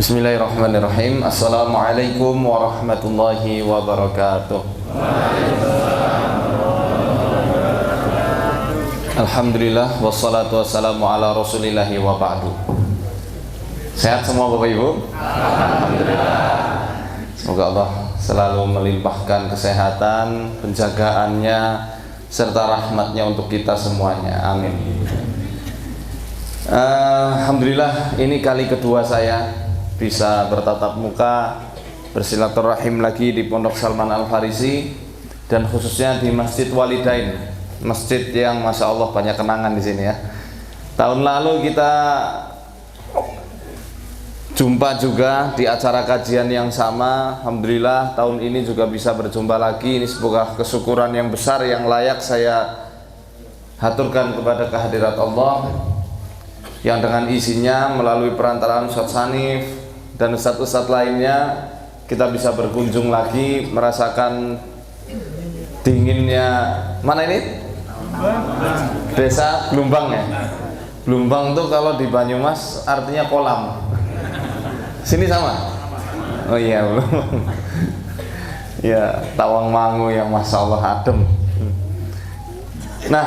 Bismillahirrahmanirrahim. Assalamualaikum warahmatullahi wabarakatuh. Alhamdulillah wassalatu wassalamu ala rasulillahi wa ba'du. Sehat semua Bapak Ibu? Alhamdulillah. Semoga Allah selalu melimpahkan kesehatan, penjagaannya, serta rahmatnya untuk kita semuanya. Amin. Alhamdulillah, ini kali kedua saya bisa bertatap muka, bersilaturahim lagi di Pondok Salman Al-Farisi, dan khususnya di Masjid Walidain, masjid yang Masya Allah banyak kenangan di sini ya. Tahun lalu kita jumpa juga di acara kajian yang sama. Alhamdulillah tahun ini juga bisa berjumpa lagi. Ini sebuah kesyukuran yang besar yang layak saya haturkan kepada kehadirat Allah, yang dengan isinya melalui perantaraan Ustaz Hanif dan ustadz-ustadz lainnya kita bisa berkunjung lagi, merasakan dinginnya mana ini? Desa Blumbang ya. Blumbang tuh kalau di Banyumas artinya kolam. Sini sama? Oh iya belum. Ya Tawangmangu yang Masya Allah adem. Nah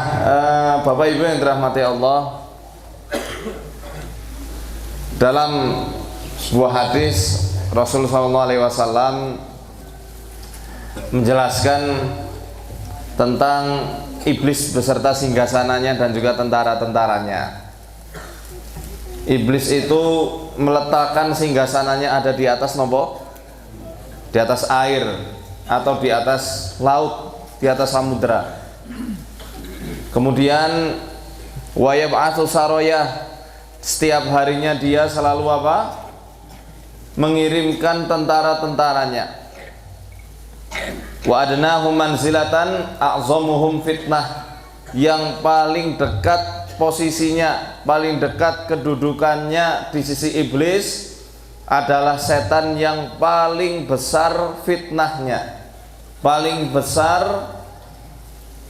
Bapak Ibu yang dirahmati Allah, dalam sebuah hadis Rasulullah SAW menjelaskan tentang iblis beserta singgasananya dan juga tentara-tentaranya. Iblis itu meletakkan singgasananya ada di atas nopo? Di atas air atau di atas laut, di atas samudra. Kemudian wa yab'atsu saroyah, setiap harinya dia selalu apa? Mengirimkan tentara-tentaranya. Wa adnahum manzilatan a'zamuhum fitnah, yang paling dekat posisinya, paling dekat kedudukannya di sisi iblis adalah setan yang paling besar fitnahnya, paling besar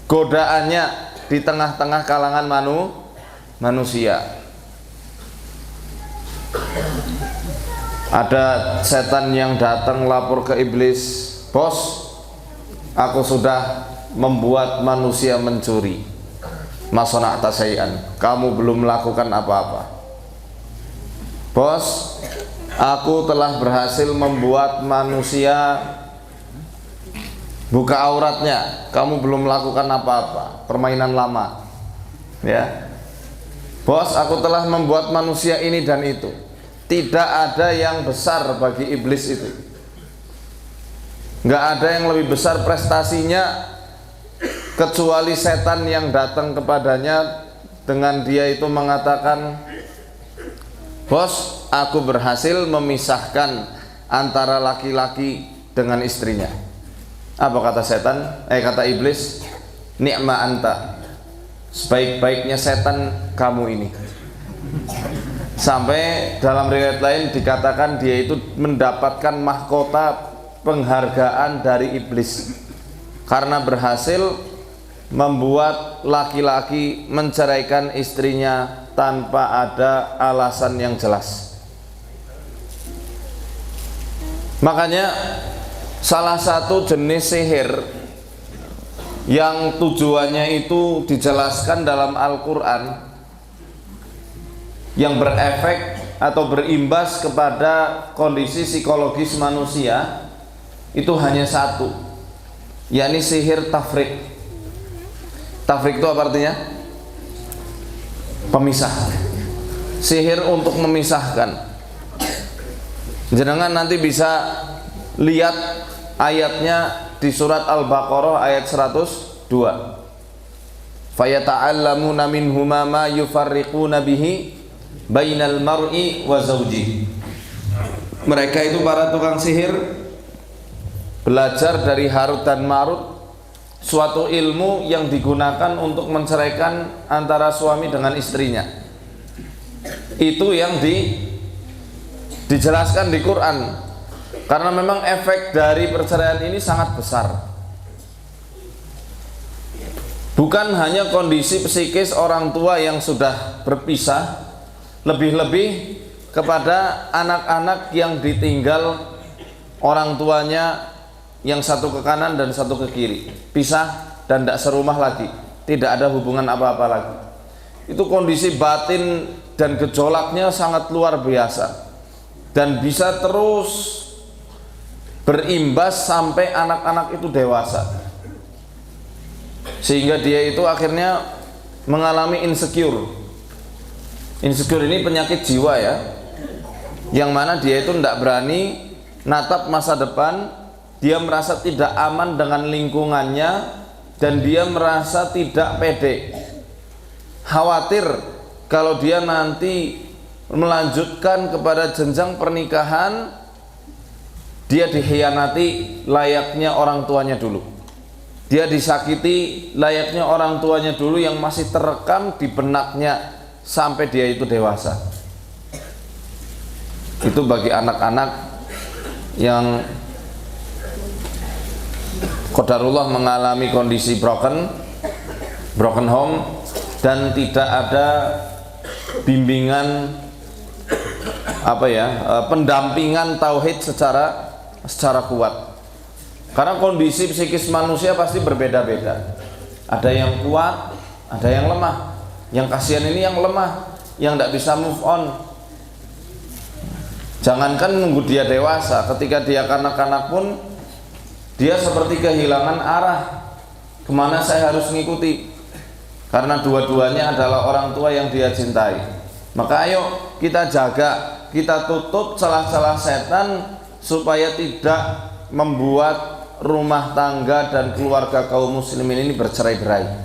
godaannya di tengah-tengah kalangan manusia. Ada setan yang datang lapor ke iblis, bos, aku sudah membuat manusia mencuri. Masona'ta syai'an, kamu belum melakukan apa-apa. Bos, aku telah berhasil membuat manusia buka auratnya, kamu belum melakukan apa-apa. Permainan lama ya. Bos, aku telah membuat manusia ini dan itu. Tidak ada yang besar bagi iblis itu. Nggak ada yang lebih besar prestasinya kecuali setan yang datang kepadanya dengan dia itu mengatakan, bos, aku berhasil memisahkan antara laki-laki dengan istrinya. Apa kata setan? Kata iblis, ni'ma anta, sebaik-baiknya setan kamu ini. Sampai dalam riwayat lain dikatakan dia itu mendapatkan mahkota penghargaan dari iblis karena berhasil membuat laki-laki menceraikan istrinya tanpa ada alasan yang jelas. Makanya salah satu jenis sihir yang tujuannya itu dijelaskan dalam Al-Quran, yang berefek atau berimbas kepada kondisi psikologis manusia, itu hanya satu, yakni sihir tafrik. Tafrik itu apa artinya? Pemisah. Sihir untuk memisahkan. Jenengan nanti bisa lihat ayatnya di surat Al-Baqarah ayat 102. Fayata'allamuna minhuma ma yufarriquna bihi bainal mar'i wa zawji. Mereka itu para tukang sihir belajar dari Harut dan Marut, suatu ilmu yang digunakan untuk menceraikan antara suami dengan istrinya. Itu yang dijelaskan di Quran, karena memang efek dari perceraian ini sangat besar. Bukan hanya kondisi psikis orang tua yang sudah berpisah, lebih-lebih kepada anak-anak yang ditinggal orang tuanya, yang satu ke kanan dan satu ke kiri, pisah dan tidak serumah lagi, tidak ada hubungan apa-apa lagi. Itu kondisi batin dan gejolaknya sangat luar biasa, dan bisa terus berimbas sampai anak-anak itu dewasa, sehingga dia itu akhirnya mengalami insecure. Insecure ini penyakit jiwa ya, yang mana dia itu tidak berani natap masa depan, dia merasa tidak aman dengan lingkungannya, dan dia merasa tidak pede, khawatir kalau dia nanti melanjutkan kepada jenjang pernikahan, dia dikhianati layaknya orang tuanya dulu, dia disakiti layaknya orang tuanya dulu yang masih terekam di benaknya sampai dia itu dewasa. Itu bagi anak-anak yang qadarullah mengalami kondisi broken home dan tidak ada bimbingan pendampingan tauhid secara kuat. Karena kondisi psikis manusia pasti berbeda-beda. Ada yang kuat, ada yang lemah. Yang kasihan ini yang lemah, yang tidak bisa move on. Jangankan nunggu dia dewasa, ketika dia kanak-kanak pun dia seperti kehilangan arah, kemana saya harus ngikuti, karena dua-duanya adalah orang tua yang dia cintai. Maka ayo kita jaga, kita tutup celah-celah setan supaya tidak membuat rumah tangga dan keluarga kaum muslimin ini bercerai-berai.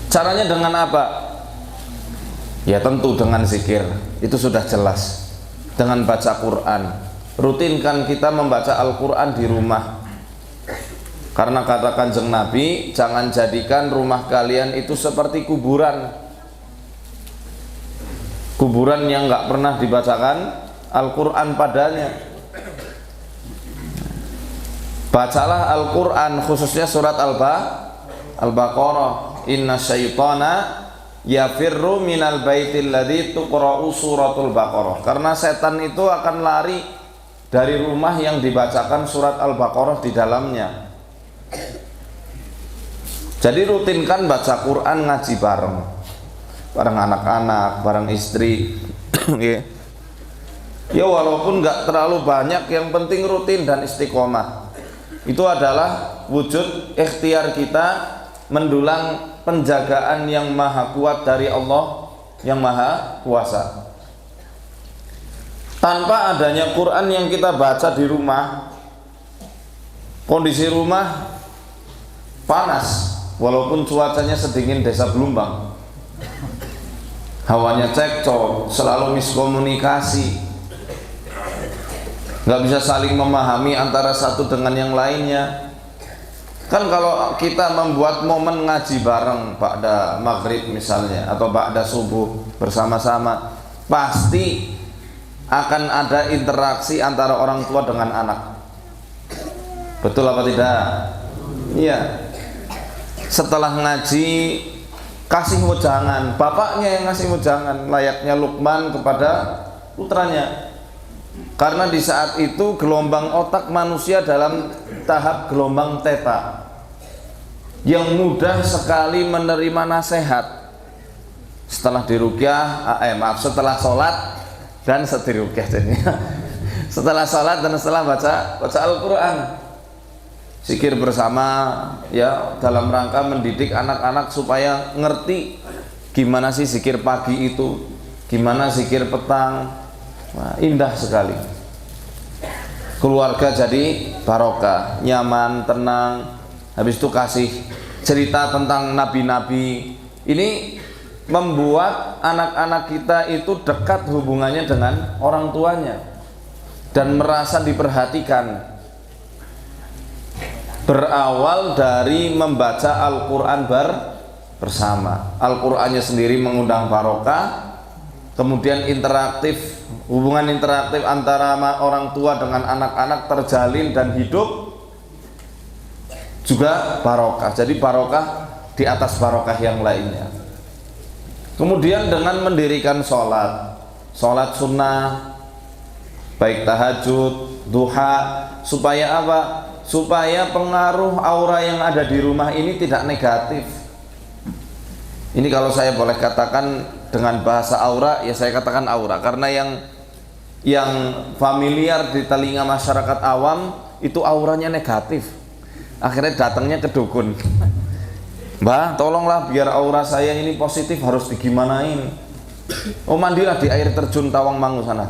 Caranya dengan apa? Ya tentu dengan zikir, itu sudah jelas. Dengan baca Quran, rutinkan kita membaca Al-Quran di rumah. Karena kata Kanjeng Nabi, jangan jadikan rumah kalian itu seperti kuburan. Kuburan yang nggak pernah dibacakan Al-Quran padanya. Bacalah Al-Quran, khususnya surat Al-Baqarah. Inna syaitana yafirru minal baitil ladzi tuqra'u suratul Baqarah. Karena setan itu akan lari dari rumah yang dibacakan surat Al-Baqarah di dalamnya. Jadi rutinkan baca Quran, ngaji bareng anak-anak, bareng istri. Ya walaupun nggak terlalu banyak, yang penting rutin dan istiqomah. Itu adalah wujud ikhtiar kita mendulang penjagaan yang maha kuat dari Allah yang maha kuasa. Tanpa adanya Quran yang kita baca di rumah, kondisi rumah panas walaupun cuacanya sedingin desa Belumbang, hawanya cekcok, selalu miskomunikasi, nggak bisa saling memahami antara satu dengan yang lainnya. Kan kalau kita membuat momen ngaji bareng ba'da maghrib misalnya, atau ba'da subuh bersama-sama, pasti akan ada interaksi antara orang tua dengan anak. Betul apa tidak? Iya. Setelah ngaji, kasih wejangan, bapaknya yang ngasih wejangan, layaknya Luqman kepada putranya. Karena di saat itu gelombang otak manusia dalam tahap gelombang theta, yang mudah sekali menerima nasihat. Setelah diruqyah, setelah sholat dan setiruqyah jadinya. Setelah sholat dan setelah baca Al-Quran, zikir bersama ya, dalam rangka mendidik anak-anak supaya ngerti gimana sih zikir pagi itu, gimana zikir petang. Wah, indah sekali. Keluarga jadi barokah, nyaman, tenang. Habis itu kasih cerita tentang nabi-nabi. Ini membuat anak-anak kita itu dekat hubungannya dengan orang tuanya dan merasa diperhatikan. Berawal dari membaca Al-Quran bersama. Al-Qurannya sendiri mengundang barokah, kemudian interaktif, hubungan interaktif antara orang tua dengan anak-anak terjalin dan hidup, juga barokah. Jadi barokah di atas barokah yang lainnya. Kemudian dengan mendirikan sholat sholat sunnah, baik tahajud, duha, supaya apa? Supaya pengaruh aura yang ada di rumah ini tidak negatif. Ini kalau saya boleh katakan dengan bahasa aura, ya saya katakan aura, karena yang familiar di telinga masyarakat awam itu auranya negatif. Akhirnya datangnya ke dukun. Mbah, tolonglah biar aura saya ini positif, harus digimanain. Oh, mandilah di air terjun Tawangmangu sana.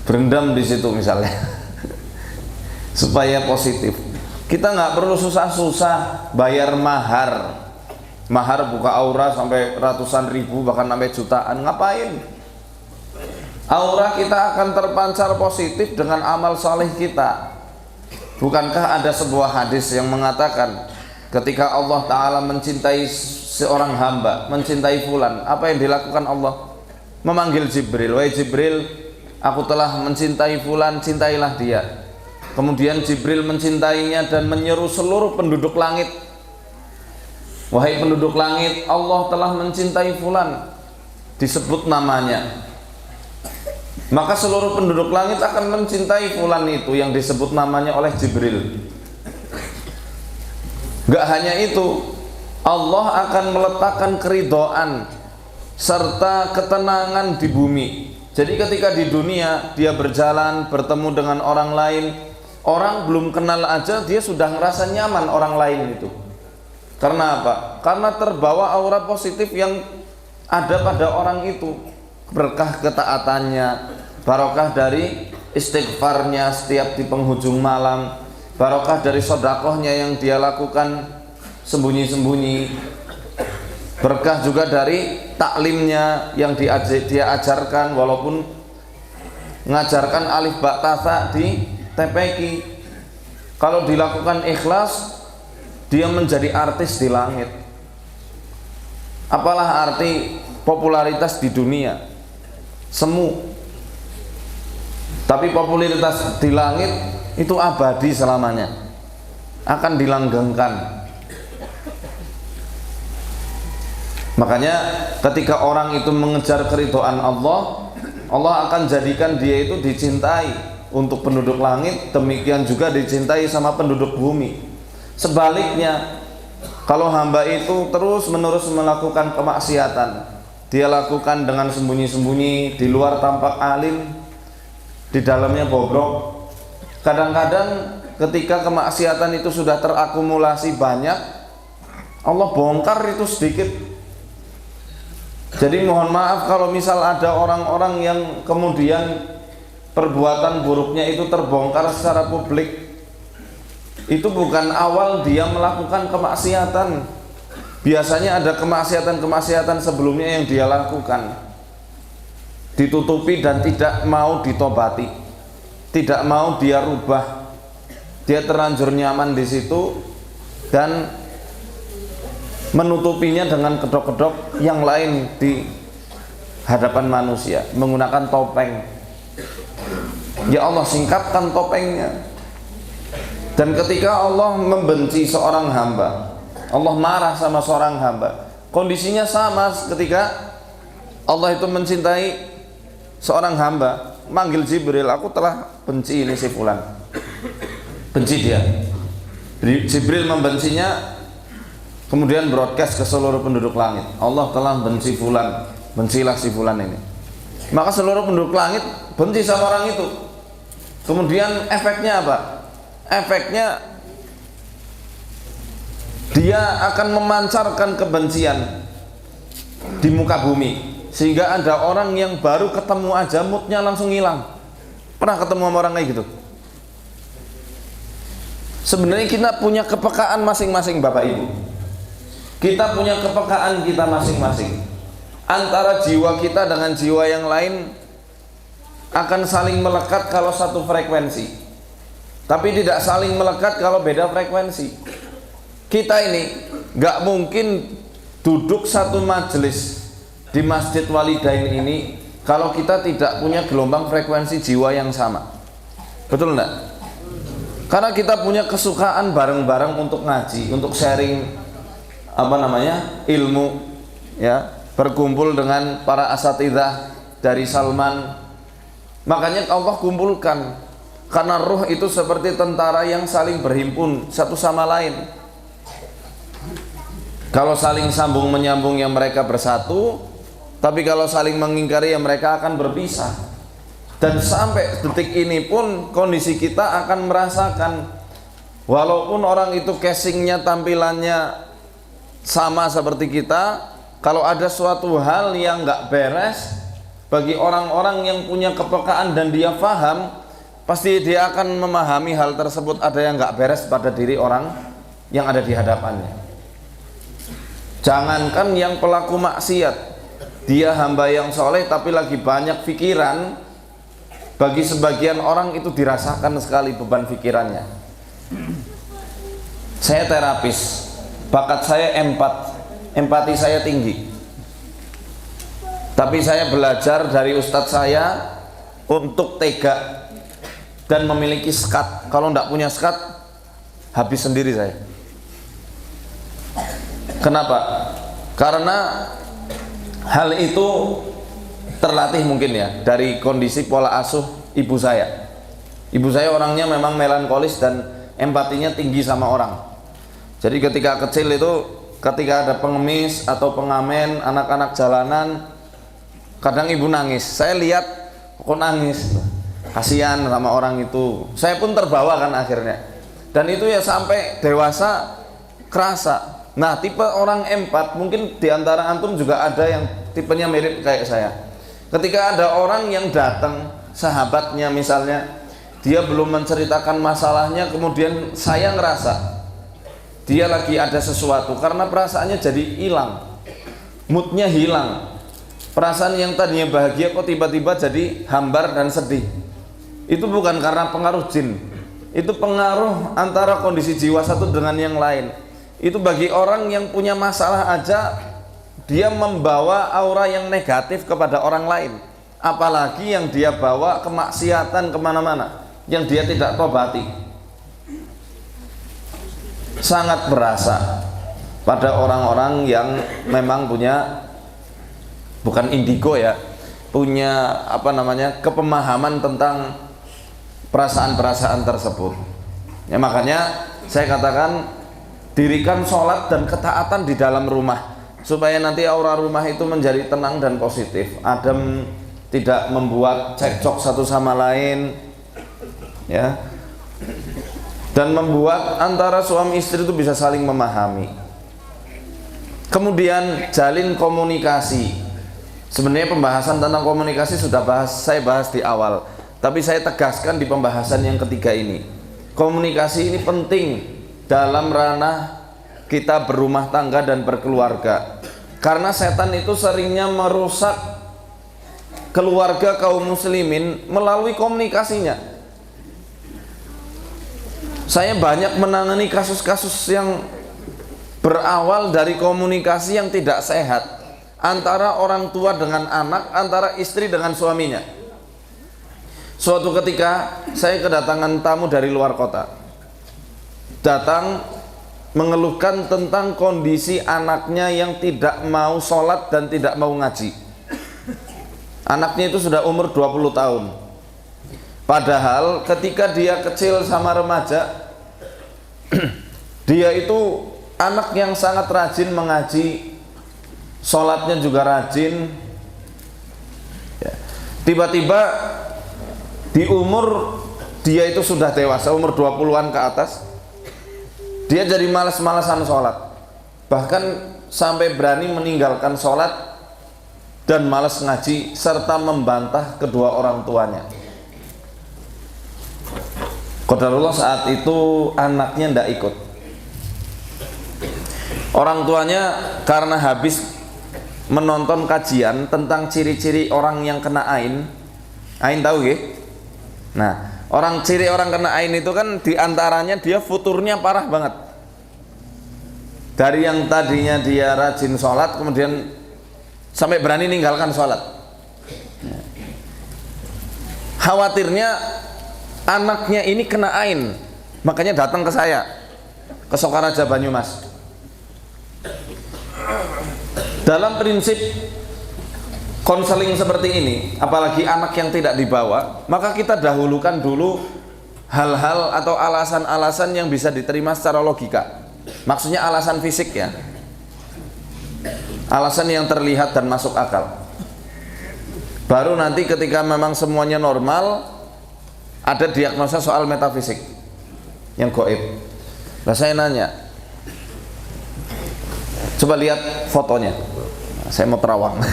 Berendam di situ misalnya. Supaya positif. Kita nggak perlu susah-susah bayar mahar. Mahar buka aura sampai ratusan ribu, bahkan sampai jutaan. Ngapain? Aura kita akan terpancar positif dengan amal saleh kita. Bukankah ada sebuah hadis yang mengatakan ketika Allah Ta'ala mencintai seorang hamba, mencintai fulan, apa yang dilakukan Allah? Memanggil Jibril, wahai Jibril, aku telah mencintai fulan, cintailah dia. Kemudian Jibril mencintainya dan menyeru seluruh penduduk langit, wahai penduduk langit, Allah telah mencintai fulan, disebut namanya. Maka seluruh penduduk langit akan mencintai fulan itu yang disebut namanya oleh Jibril. Gak hanya itu, Allah akan meletakkan keridhaan serta ketenangan di bumi. Jadi ketika di dunia dia berjalan bertemu dengan orang lain, orang belum kenal aja dia sudah ngerasa nyaman orang lain itu. Karena apa? Karena terbawa aura positif yang ada pada orang itu. Berkah ketaatannya, barokah dari istighfarnya setiap di penghujung malam, barokah dari sedekahnya yang dia lakukan sembunyi-sembunyi, berkah juga dari taklimnya yang dia ajarkan, walaupun mengajarkan alif ba ta tha di TPQ. Kalau dilakukan ikhlas, dia menjadi artis di langit. Apalah arti popularitas di dunia? Semu. Tapi popularitas di langit itu abadi selamanya, akan dilanggengkan. Makanya ketika orang itu mengejar keridhaan Allah, Allah akan jadikan dia itu dicintai untuk penduduk langit, demikian juga dicintai sama penduduk bumi. Sebaliknya, kalau hamba itu terus menerus melakukan kemaksiatan, dia lakukan dengan sembunyi-sembunyi, di luar tampak alim, di dalamnya bobrok. Kadang-kadang ketika kemaksiatan itu sudah terakumulasi banyak, Allah bongkar itu sedikit. Jadi mohon maaf kalau misal ada orang-orang yang kemudian perbuatan buruknya itu terbongkar secara publik, itu bukan awal dia melakukan kemaksiatan. Biasanya ada kemaksiatan-kemaksiatan sebelumnya yang dia lakukan, ditutupi dan tidak mau ditobati, tidak mau dia rubah. Dia terlanjur nyaman di situ dan menutupinya dengan kedok-kedok yang lain di hadapan manusia, menggunakan topeng. Ya Allah, singkapkan topengnya. Dan ketika Allah membenci seorang hamba, Allah marah sama seorang hamba, kondisinya sama ketika Allah itu mencintai seorang hamba, manggil Jibril, aku telah benci ini si fulan, benci dia. Jibril membencinya, kemudian broadcast ke seluruh penduduk langit, Allah telah benci fulan, bencilah si fulan ini. Maka seluruh penduduk langit benci sama orang itu. Kemudian efeknya apa? Efeknya dia akan memancarkan kebencian di muka bumi, sehingga ada orang yang baru ketemu aja moodnya langsung hilang. Pernah ketemu sama orang kayak gitu? Sebenarnya kita punya kepekaan masing-masing, Bapak Ibu. Kita punya kepekaan kita masing-masing. Antara jiwa kita dengan jiwa yang lain akan saling melekat kalau satu frekuensi, tapi tidak saling melekat kalau beda frekuensi. Kita ini gak mungkin duduk satu majelis di Masjid Walidain ini kalau kita tidak punya gelombang frekuensi jiwa yang sama. Betul enggak? Karena kita punya kesukaan bareng-bareng untuk ngaji, untuk sharing ilmu, ya, berkumpul dengan para asatidzah dari Salman. Makanya Allah kumpulkan, karena ruh itu seperti tentara yang saling berhimpun satu sama lain. Kalau saling sambung menyambung ya mereka bersatu, tapi kalau saling mengingkari ya mereka akan berpisah. Dan sampai detik ini pun kondisi kita akan merasakan, walaupun orang itu casingnya, tampilannya sama seperti kita, kalau ada suatu hal yang nggak beres, bagi orang-orang yang punya kepekaan dan dia paham, pasti dia akan memahami hal tersebut ada yang nggak beres pada diri orang yang ada di hadapannya. Jangankan yang pelaku maksiat, dia hamba yang soleh tapi lagi banyak pikiran, bagi sebagian orang itu dirasakan sekali beban pikirannya. Saya terapis, bakat saya empati saya tinggi, tapi saya belajar dari ustadz saya untuk tega dan memiliki sekat. Kalau tidak punya sekat, habis sendiri saya. Kenapa? Karena hal itu terlatih mungkin ya dari kondisi pola asuh ibu saya. Ibu saya orangnya memang melankolis dan empatinya tinggi sama orang. Jadi ketika kecil itu, ketika ada pengemis atau pengamen, anak-anak jalanan, kadang ibu nangis. Saya lihat kok nangis, kasihan sama orang itu. Saya pun terbawa kan akhirnya. Dan itu ya sampai dewasa kerasa. Nah, tipe orang empat mungkin diantara antum juga ada yang tipenya mirip kayak saya. Ketika ada orang yang datang, sahabatnya misalnya, dia belum menceritakan masalahnya, kemudian saya ngerasa dia lagi ada sesuatu, karena perasaannya jadi hilang, moodnya hilang. Perasaan yang tadinya bahagia kok tiba-tiba jadi hambar dan sedih. Itu bukan karena pengaruh jin, itu pengaruh antara kondisi jiwa satu dengan yang lain. Itu bagi orang yang punya masalah aja, dia membawa aura yang negatif kepada orang lain, apalagi yang dia bawa kemaksiatan kemana-mana yang dia tidak tobati. Sangat berasa pada orang-orang yang memang punya, bukan indigo ya, punya kepemahaman tentang perasaan-perasaan tersebut. Ya, makanya saya katakan, dirikan sholat dan ketaatan di dalam rumah, supaya nanti aura rumah itu menjadi tenang dan positif, adem, tidak membuat cekcok satu sama lain, ya, dan membuat antara suami istri itu bisa saling memahami. Kemudian jalin komunikasi. Sebenarnya pembahasan tentang komunikasi sudah saya bahas di awal, tapi saya tegaskan di pembahasan yang ketiga ini. Komunikasi ini penting dalam ranah kita berumah tangga dan berkeluarga, karena setan itu seringnya merusak keluarga kaum muslimin melalui komunikasinya. Saya banyak menangani kasus-kasus yang berawal dari komunikasi yang tidak sehat antara orang tua dengan anak, antara istri dengan suaminya. Suatu ketika saya kedatangan tamu dari luar kota, datang mengeluhkan tentang kondisi anaknya yang tidak mau sholat dan tidak mau ngaji. Anaknya itu sudah umur 20 tahun. Padahal ketika dia kecil sama remaja, dia itu anak yang sangat rajin mengaji, sholatnya juga rajin. Tiba-tiba di umur dia itu sudah dewasa, umur 20-an ke atas, dia jadi malas-malasan sholat, bahkan sampai berani meninggalkan sholat dan malas ngaji, serta membantah kedua orang tuanya. Qadarullah saat itu anaknya tidak ikut. Orang tuanya karena habis menonton kajian tentang ciri-ciri orang yang kena ain tahu ya? Nah, ciri orang kena ain itu kan diantaranya dia futurnya parah banget. Dari yang tadinya dia rajin sholat, kemudian sampai berani ninggalkan sholat. Khawatirnya anaknya ini kena ain, makanya datang ke saya, ke Sokaraja Banyumas. Dalam prinsip konseling seperti ini, apalagi anak yang tidak dibawa, maka kita dahulukan dulu hal-hal atau alasan-alasan yang bisa diterima secara logika. Maksudnya alasan fisik ya, alasan yang terlihat dan masuk akal. Baru nanti ketika memang semuanya normal, ada diagnosa soal metafisik yang gaib. Nah saya nanya, coba lihat fotonya. Nah, saya mau terawang.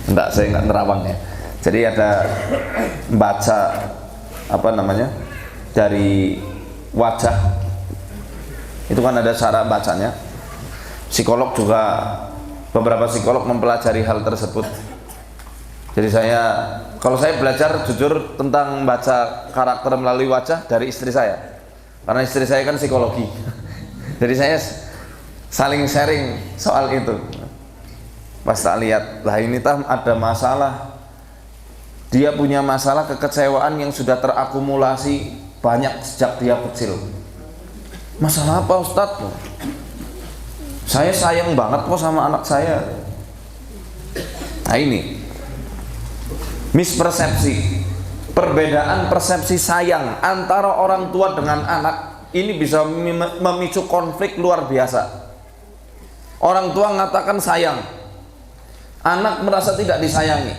Enggak, saya enggak nerawang ya. Jadi ada baca apa namanya dari wajah, itu kan ada cara bacanya. Psikolog juga, beberapa psikolog mempelajari hal tersebut. Jadi kalau saya belajar jujur tentang baca karakter melalui wajah dari istri saya, karena istri saya kan psikologi. Jadi saya saling sharing soal itu. Pas tak lihat, lah ini ada masalah, dia punya masalah kekecewaan yang sudah terakumulasi banyak sejak dia kecil. Masalah apa Ustadz? Saya sayang banget kok sama anak saya. Nah ini mispersepsi, perbedaan persepsi sayang antara orang tua dengan anak ini bisa memicu konflik luar biasa. Orang tua mengatakan sayang, anak merasa tidak disayangi.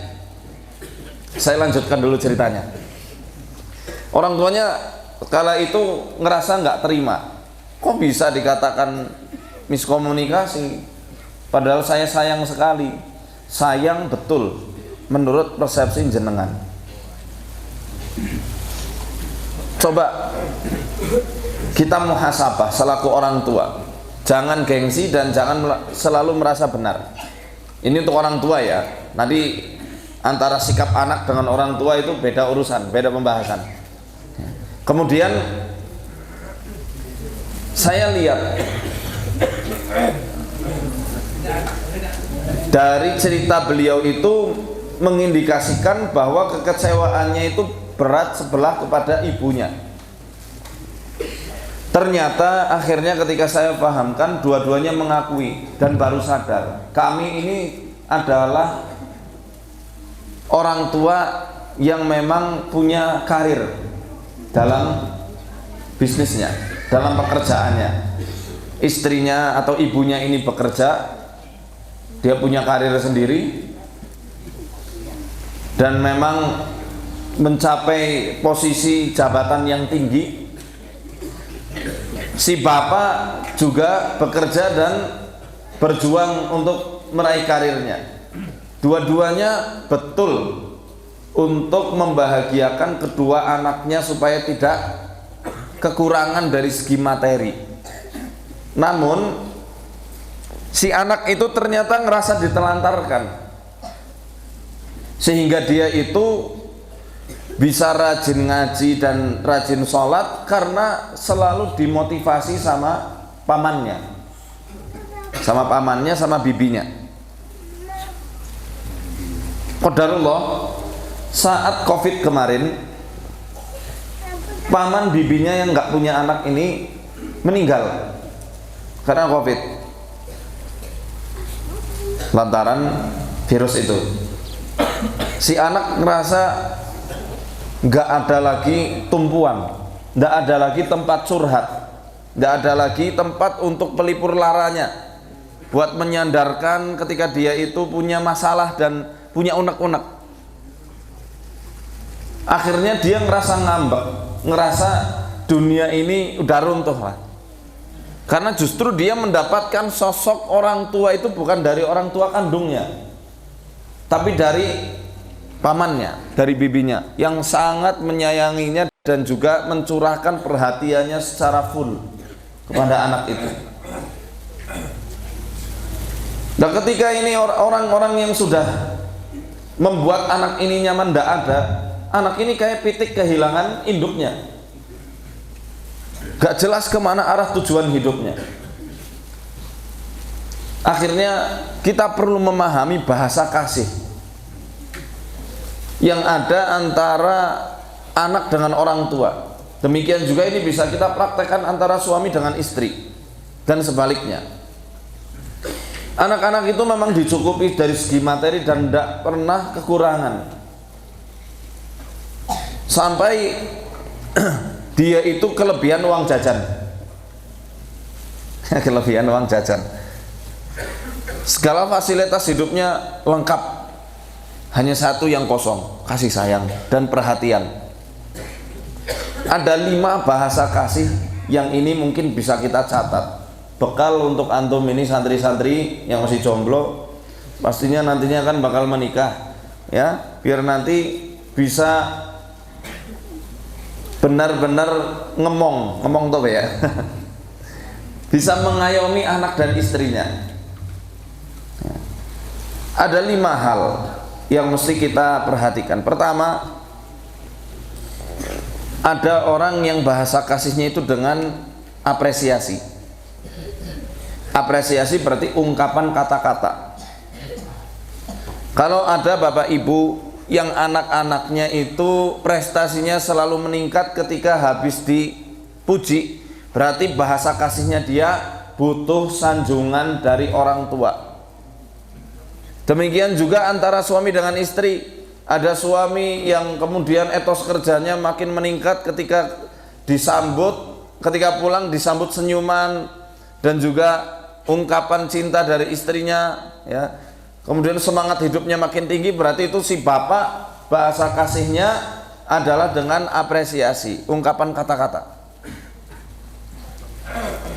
Saya lanjutkan dulu ceritanya. Orang tuanya kala itu ngerasa nggak terima, kok bisa dikatakan miskomunikasi, padahal saya sayang sekali. Sayang betul menurut persepsi jenengan. Coba kita muhasabah selaku orang tua, jangan gengsi dan jangan selalu merasa benar. Ini untuk orang tua ya, nanti antara sikap anak dengan orang tua itu beda urusan, beda pembahasan. Kemudian saya lihat dari cerita beliau itu mengindikasikan bahwa kekecewaannya itu berat sebelah kepada ibunya. Ternyata akhirnya ketika saya pahamkan, dua-duanya mengakui dan baru sadar, kami ini adalah orang tua yang memang punya karir dalam bisnisnya, dalam pekerjaannya. Istrinya atau ibunya ini bekerja, dia punya karir sendiri dan memang mencapai posisi jabatan yang tinggi. Si bapak juga bekerja dan berjuang untuk meraih karirnya. Dua-duanya betul untuk membahagiakan kedua anaknya supaya tidak kekurangan dari segi materi. Namun si anak itu ternyata ngerasa ditelantarkan, sehingga dia itu bisa rajin ngaji dan rajin sholat karena selalu dimotivasi sama pamannya, sama bibinya. Qadarullah, saat COVID kemarin, paman bibinya yang nggak punya anak ini meninggal karena COVID, lantaran virus itu. Si anak ngerasa nggak ada lagi tumpuan, nggak ada lagi tempat curhat, nggak ada lagi tempat untuk pelipur laranya, buat menyandarkan ketika dia itu punya masalah dan punya unek-unek. Akhirnya dia ngerasa ngambek, ngerasa dunia ini udah runtuh lah, karena justru dia mendapatkan sosok orang tua itu bukan dari orang tua kandungnya, tapi dari pamannya, dari bibinya yang sangat menyayanginya dan juga mencurahkan perhatiannya secara full kepada anak itu. Dan ketika ini orang-orang yang sudah membuat anak ini nyaman tidak ada, anak ini kayak pitik kehilangan induknya, gak jelas kemana arah tujuan hidupnya. Akhirnya kita perlu memahami bahasa kasih yang ada antara anak dengan orang tua. Demikian juga ini bisa kita praktekkan antara suami dengan istri dan sebaliknya. Anak-anak itu memang dicukupi dari segi materi dan tidak pernah kekurangan. Sampai dia itu kelebihan uang jajan. Kelebihan uang jajan. Segala fasilitas hidupnya lengkap. Hanya satu yang kosong, kasih sayang dan perhatian. Ada 5 bahasa kasih yang ini mungkin bisa kita catat. Bekal untuk antum ini santri-santri yang masih jomblo, pastinya nantinya kan bakal menikah, ya, biar nanti bisa benar-benar ngomong tuh ya, bisa mengayomi anak dan istrinya. Ada 5 hal yang mesti kita perhatikan. Pertama, ada orang yang bahasa kasihnya itu dengan apresiasi. Apresiasi berarti ungkapan kata-kata. Kalau ada bapak ibu yang anak-anaknya itu prestasinya selalu meningkat ketika habis dipuji, berarti bahasa kasihnya dia butuh sanjungan dari orang tua. Demikian juga antara suami dengan istri. Ada suami yang kemudian etos kerjanya makin meningkat ketika disambut, ketika pulang disambut senyuman dan juga ungkapan cinta dari istrinya, ya. Kemudian semangat hidupnya makin tinggi, berarti itu si bapak bahasa kasihnya adalah dengan apresiasi, ungkapan kata-kata.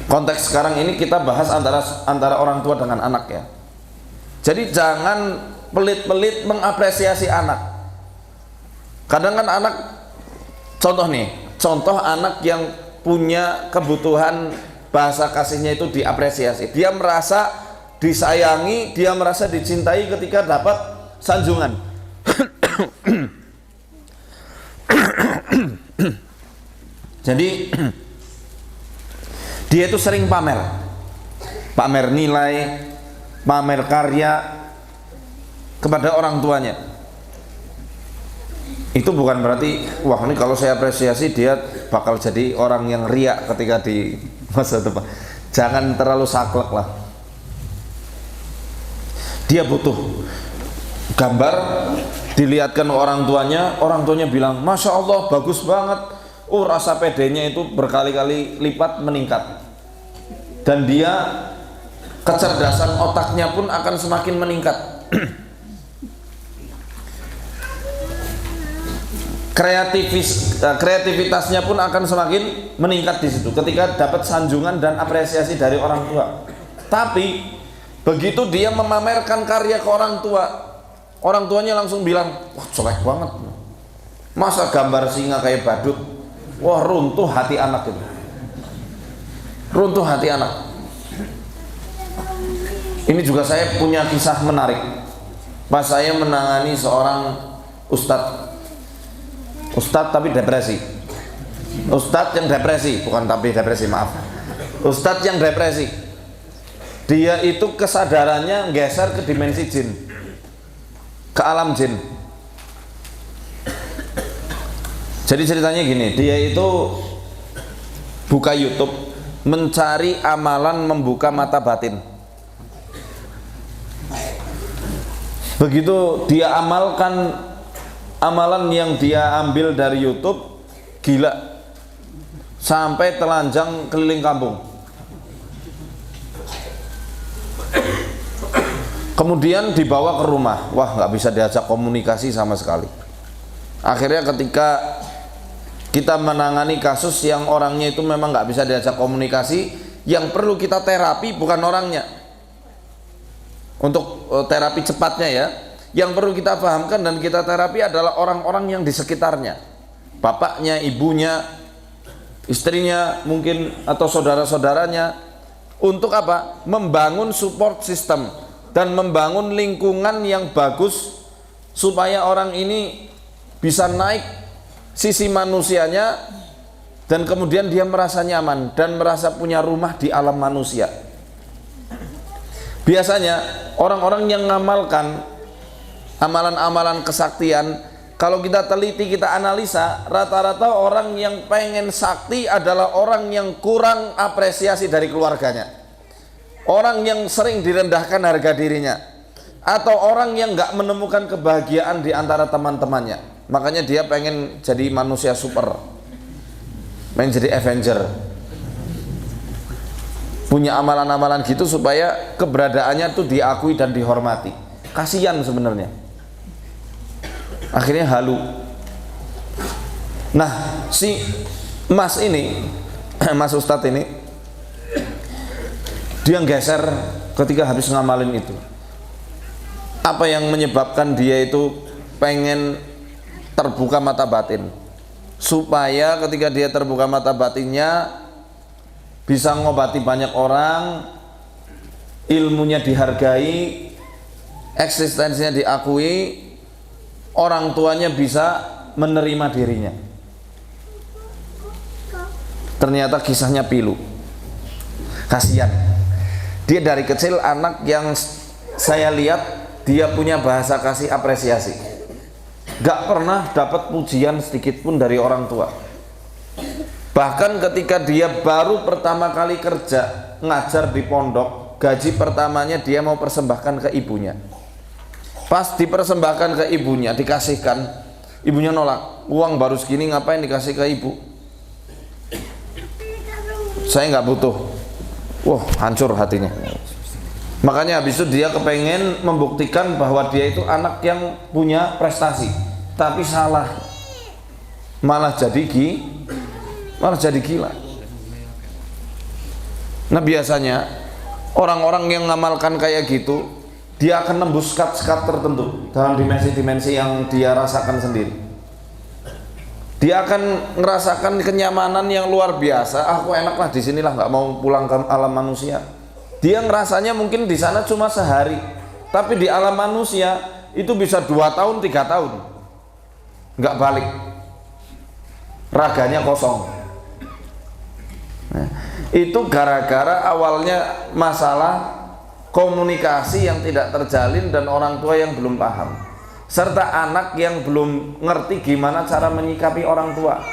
Konteks sekarang ini kita bahas antara orang tua dengan anak, ya. Jadi jangan pelit-pelit mengapresiasi anak. Kadang kan anak, contoh anak yang punya kebutuhan bahasa kasihnya itu diapresiasi. Dia merasa disayangi, dia merasa dicintai ketika dapat sanjungan. Jadi dia itu sering pamer nilai, pamer karya kepada orang tuanya. Itu bukan berarti wah ini kalau saya apresiasi dia bakal jadi orang yang riak ketika di masa depan. Jangan terlalu saklek lah. Dia butuh gambar dilihatkan orang tuanya bilang Masya Allah bagus banget. Oh, rasa pedenya itu berkali-kali lipat meningkat. Dan dia kecerdasan otaknya pun akan semakin meningkat. Kreativitasnya pun akan semakin meningkat di situ ketika dapat sanjungan dan apresiasi dari orang tua. Tapi begitu dia memamerkan karya ke orang tuanya langsung bilang, wah jelek banget, masa gambar singa kayak badut. Wah, runtuh hati anak itu, runtuh hati anak. Ini juga saya punya kisah menarik pas saya menangani seorang ustadz tapi depresi. Ustadz yang depresi, bukan tapi depresi, maaf. Ustadz yang depresi. Dia itu kesadarannya geser ke dimensi jin, ke alam jin. Jadi ceritanya gini, dia itu buka YouTube, mencari amalan membuka mata batin. Begitu dia amalkan amalan yang dia ambil dari YouTube, gila, sampai telanjang keliling kampung. Kemudian dibawa ke rumah, wah nggak bisa diajak komunikasi sama sekali. Akhirnya ketika kita menangani kasus yang orangnya itu memang nggak bisa diajak komunikasi, yang perlu kita terapi bukan orangnya. Untuk terapi cepatnya ya, yang perlu kita pahamkan dan kita terapi adalah orang-orang yang di sekitarnya, bapaknya, ibunya, istrinya mungkin, atau saudara-saudaranya. Untuk apa? Membangun support system dan membangun lingkungan yang bagus supaya orang ini bisa naik sisi manusianya dan kemudian dia merasa nyaman dan merasa punya rumah di alam manusia. Biasanya orang-orang yang mengamalkan amalan-amalan kesaktian, kalau kita teliti, kita analisa, rata-rata orang yang pengen sakti adalah orang yang kurang apresiasi dari keluarganya. orang yang sering direndahkan harga dirinya, atau orang yang nggak menemukan kebahagiaan di antara teman-temannya. Makanya dia pengen jadi manusia super, pengen jadi Avenger, punya amalan-amalan gitu supaya keberadaannya tuh diakui dan dihormati. Kasihan sebenarnya, akhirnya halu. Nah, si Mas ini, Mas Ustadz ini, dia geser ketika habis ngamalin itu. Apa yang menyebabkan dia itu pengen terbuka mata batin, supaya ketika dia terbuka mata batinnya bisa ngobati banyak orang, ilmunya dihargai, eksistensinya diakui, orang tuanya bisa menerima dirinya. Ternyata kisahnya pilu. Kasihan. Dia dari kecil anak yang saya lihat dia punya bahasa kasih apresiasi. Gak pernah dapat pujian sedikit pun dari orang tua. Bahkan ketika dia baru pertama kali kerja ngajar di pondok, gaji pertamanya dia mau persembahkan ke ibunya. Pas dipersembahkan ke ibunya, dikasihkan, ibunya nolak. Uang baru segini ngapain dikasih ke ibu? Saya nggak butuh. Wah, hancur hatinya. Makanya habis itu dia kepengen membuktikan bahwa dia itu anak yang punya prestasi, tapi salah, malah jadi gila. Nah, biasanya orang-orang yang ngamalkan kayak gitu, dia akan nembus sekat-sekat tertentu dalam dimensi-dimensi yang dia rasakan sendiri. Dia akan ngerasakan kenyamanan yang luar biasa. Aku enak lah di sinilah, nggak mau pulang ke alam manusia. Dia ngerasanya mungkin di sana cuma sehari, tapi di alam manusia itu bisa 2 tahun, 3 tahun, nggak balik, raganya kosong. Nah, itu gara-gara awalnya masalah komunikasi yang tidak terjalin dan orang tua yang belum paham, serta anak yang belum ngerti gimana cara menyikapi orang tua.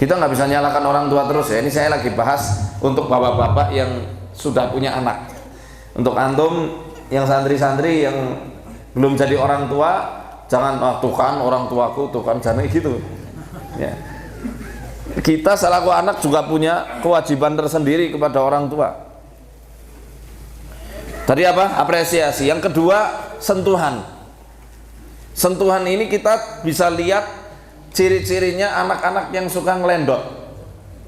Kita nggak bisa nyalakan orang tua terus ya. Ini saya lagi bahas untuk bapak-bapak yang sudah punya anak. Untuk antum yang santri-santri yang belum jadi orang tua, jangan tuh kan orang tuaku, tuh kan, jangan gitu ya. Kita selaku anak juga punya kewajiban tersendiri kepada orang tua. Tadi apa? Apresiasi. Yang kedua, sentuhan. Sentuhan ini kita bisa lihat ciri-cirinya anak-anak yang suka ngelendot.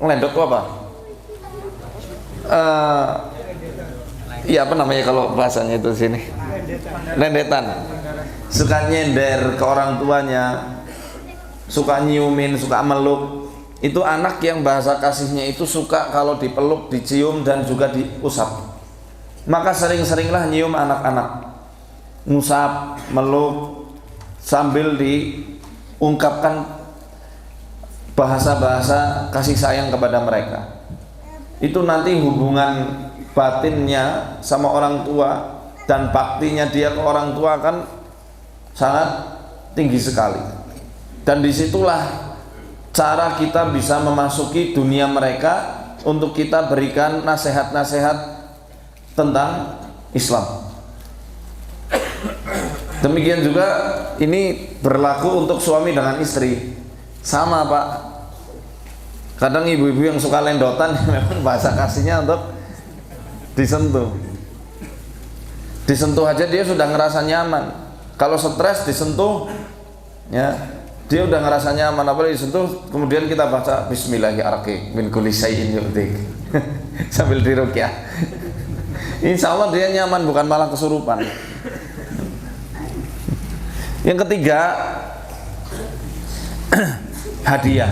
Ngelendot itu apa? Iya, apa namanya kalau bahasanya itu sini? Lendetan. Suka nyender ke orang tuanya, suka nyiumin, suka meluk. Itu anak yang bahasa kasihnya itu suka kalau dipeluk, dicium, dan juga diusap. Maka sering-seringlah nyium anak-anak, ngusap, meluk, sambil diungkapkan bahasa-bahasa kasih sayang kepada mereka. Itu nanti hubungan batinnya sama orang tua dan baktinya dia ke orang tua akan sangat tinggi sekali. Dan disitulah cara kita bisa memasuki dunia mereka untuk kita berikan nasihat-nasihat tentang Islam. Demikian juga ini berlaku untuk suami dengan istri. Sama Pak. Kadang ibu-ibu yang suka lendotan memang bahasa kasihnya untuk disentuh. Disentuh aja dia sudah ngerasa nyaman. Kalau stres disentuh, ya dia udah ngerasa nyaman. Apalagi disentuh, kemudian kita baca Bismillahirrahmanirrahim min kulli syai'in yu'tik sambil diruqyah. Insya Allah dia nyaman, bukan malah kesurupan. Yang ketiga, hadiah.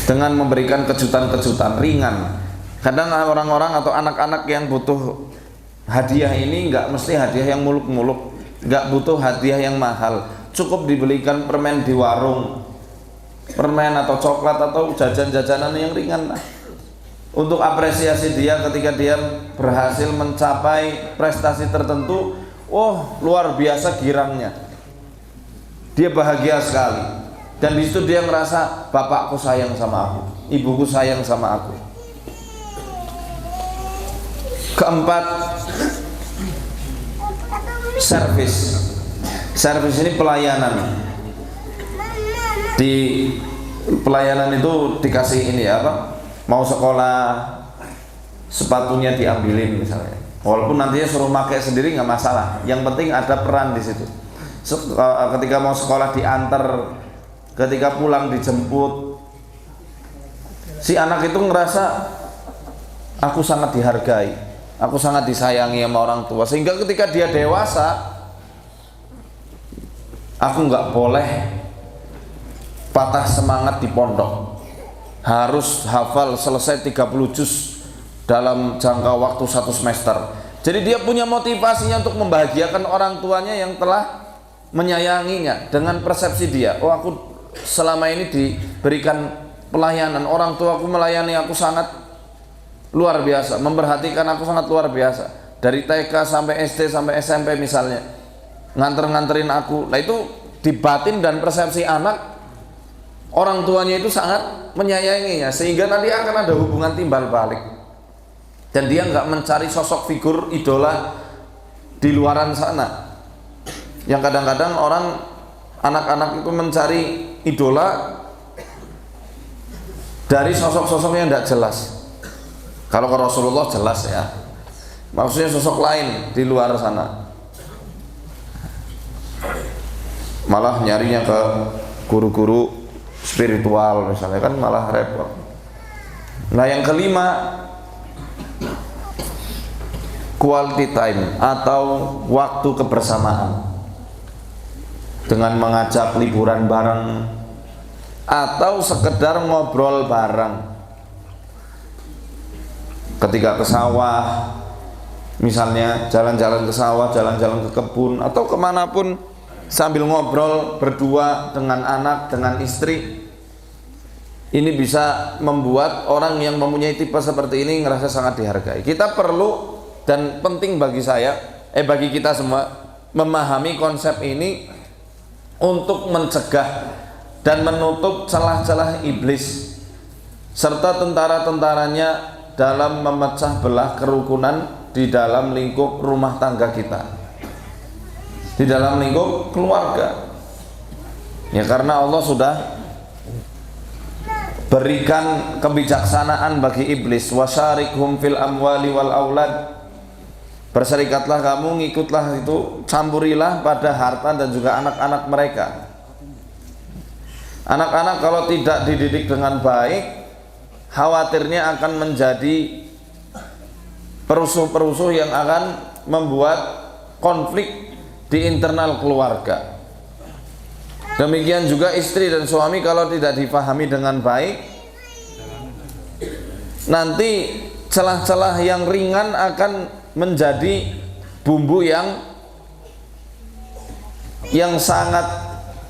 Dengan memberikan kejutan-kejutan ringan. Kadang orang-orang atau anak-anak yang butuh hadiah ini nggak mesti hadiah yang muluk-muluk, nggak butuh hadiah yang mahal. Cukup dibelikan permen di warung, permen atau coklat atau jajan-jajanan yang ringan lah. Untuk apresiasi dia ketika dia berhasil mencapai prestasi tertentu. Oh, luar biasa girangnya. Dia bahagia sekali. Dan di situ dia merasa bapakku sayang sama aku, ibuku sayang sama aku. Keempat, servis. Servis ini pelayanan. Di pelayanan itu dikasih ini ya, apa? Mau sekolah sepatunya diambilin misalnya. Walaupun nantinya suruh pakai sendiri nggak masalah. Yang penting ada peran di situ. Ketika mau sekolah diantar, ketika pulang dijemput. Si anak itu ngerasa aku sangat dihargai, aku sangat disayangi sama orang tua. Sehingga ketika dia dewasa, aku nggak boleh patah semangat di pondok, harus hafal selesai 30 juz dalam jangka waktu 1 semester. Jadi dia punya motivasinya untuk membahagiakan orang tuanya yang telah menyayanginya dengan persepsi dia, oh aku selama ini diberikan pelayanan, orang tuaku melayani aku sangat luar biasa, memperhatikan aku sangat luar biasa, dari TK sampai SD sampai SMP misalnya, nganter-nganterin aku. Nah itu di batin dan persepsi anak, orang tuanya itu sangat menyayanginya, sehingga nanti akan ada hubungan timbal balik. Dan dia nggak mencari sosok figur idola di luaran sana. Yang kadang-kadang orang, anak-anak itu mencari idola dari sosok-sosok yang tidak jelas. Kalau ke Rasulullah jelas ya, maksudnya sosok lain di luar sana. Malah nyarinya ke guru-guru spiritual misalnya, kan malah repot. Nah yang kelima, quality time atau waktu kebersamaan, dengan mengajak liburan bareng atau sekedar ngobrol bareng. Ketika ke sawah misalnya, jalan-jalan ke sawah, jalan-jalan ke kebun atau kemanapun, sambil ngobrol berdua dengan anak, dengan istri. Ini bisa membuat orang yang mempunyai tipe seperti ini ngerasa sangat dihargai. Kita perlu dan penting bagi saya, bagi kita semua, memahami konsep ini untuk mencegah dan menutup celah-celah iblis serta tentara-tentaranya dalam memecah belah kerukunan di dalam lingkup rumah tangga kita, di dalam lingkup keluarga. Ya karena Allah sudah berikan kebijaksanaan bagi iblis, wasyarikhum fil amwali wal aulad. Berserikatlah kamu, ngikutlah itu, campurilah pada harta dan juga anak-anak mereka. Anak-anak kalau tidak dididik dengan baik, khawatirnya akan menjadi perusuh-perusuh yang akan membuat konflik di internal keluarga. Demikian juga istri dan suami kalau tidak dipahami dengan baik, nanti celah-celah yang ringan akan menjadi bumbu yang sangat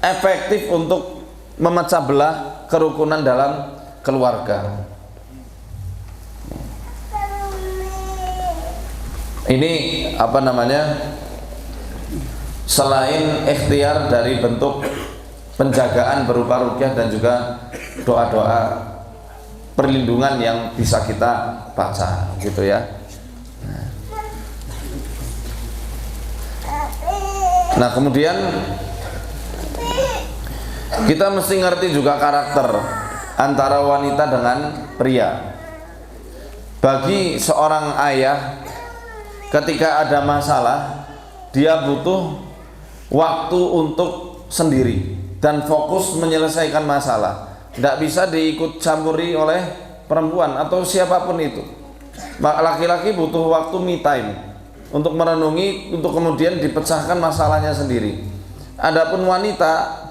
efektif untuk memecah belah kerukunan dalam keluarga. Ini apa namanya, selain ikhtiar dari bentuk penjagaan berupa ruqyah dan juga doa-doa perlindungan yang bisa kita baca gitu ya. Nah kemudian kita mesti ngerti juga karakter antara wanita dengan pria. Bagi seorang ayah, ketika ada masalah, dia butuh waktu untuk sendiri dan fokus menyelesaikan masalah. Tidak bisa diikut campuri oleh perempuan atau siapapun itu. Laki-laki butuh waktu me time untuk merenungi, untuk kemudian dipecahkan masalahnya sendiri. Adapun wanita,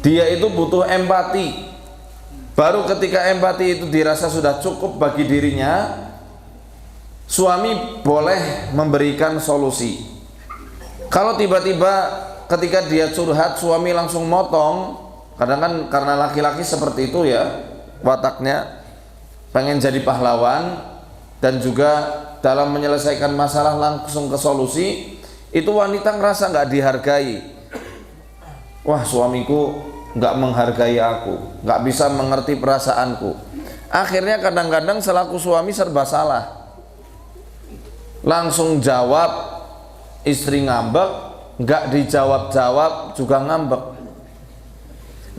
dia itu butuh empati. Baru ketika empati itu dirasa sudah cukup bagi dirinya, suami boleh memberikan solusi. Kalau tiba-tiba ketika dia curhat suami langsung motong, kadang kan karena laki-laki seperti itu ya wataknya, pengen jadi pahlawan dan juga dalam menyelesaikan masalah langsung ke solusi, itu wanita ngerasa nggak dihargai. Wah suamiku nggak menghargai aku, nggak bisa mengerti perasaanku. Akhirnya kadang-kadang selaku suami serba salah. langsung jawab, istri ngambek, nggak dijawab-jawab juga ngambek.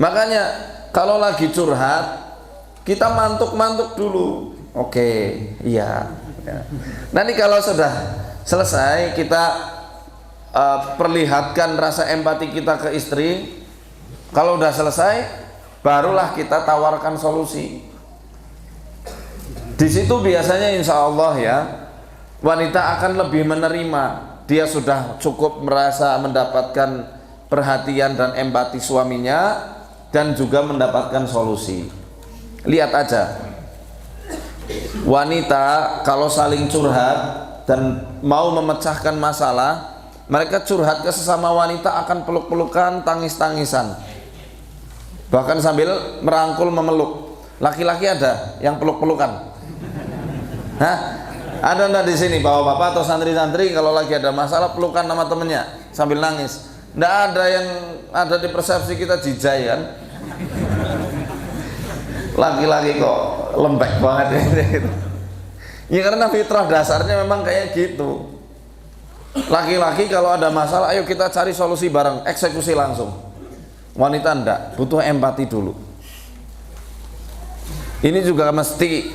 Makanya kalau lagi curhat kita mantuk-mantuk dulu. Oke, iya. Nanti kalau sudah selesai kita perlihatkan rasa empati kita ke istri. Kalau udah selesai, barulah kita tawarkan solusi. Di situ biasanya insya Allah ya, wanita akan lebih menerima. Dia sudah cukup merasa mendapatkan perhatian dan empati suaminya, dan juga mendapatkan solusi. Lihat aja, wanita kalau saling curhat dan mau memecahkan masalah, mereka curhat ke sesama wanita akan peluk-pelukan, tangis-tangisan, bahkan sambil merangkul memeluk. Laki-laki ada yang peluk-pelukan? Hah? Ada enggak di sini bapak-bapak atau santri-santri kalau lagi ada masalah pelukan sama temennya sambil nangis? Enggak ada. Yang ada di persepsi kita jijai kan? Laki-laki kok lembek banget ya, karena fitrah dasarnya memang kayak gitu. Laki-laki kalau ada masalah, ayo kita cari solusi bareng, eksekusi langsung. Wanita enggak, butuh empati dulu. Ini juga mesti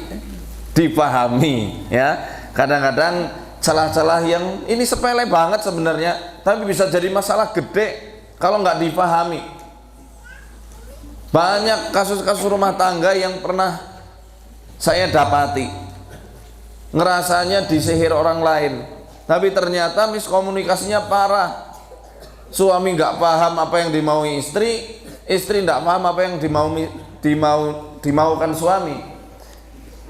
dipahami ya. Kadang-kadang celah-celah yang ini sepele banget sebenarnya, tapi bisa jadi masalah gede kalau nggak dipahami. Banyak kasus-kasus rumah tangga yang pernah saya dapati, ngerasanya disihir orang lain, tapi ternyata miskomunikasinya parah. Suami nggak paham apa yang dimaui istri, istri nggak paham apa yang dimaukan suami.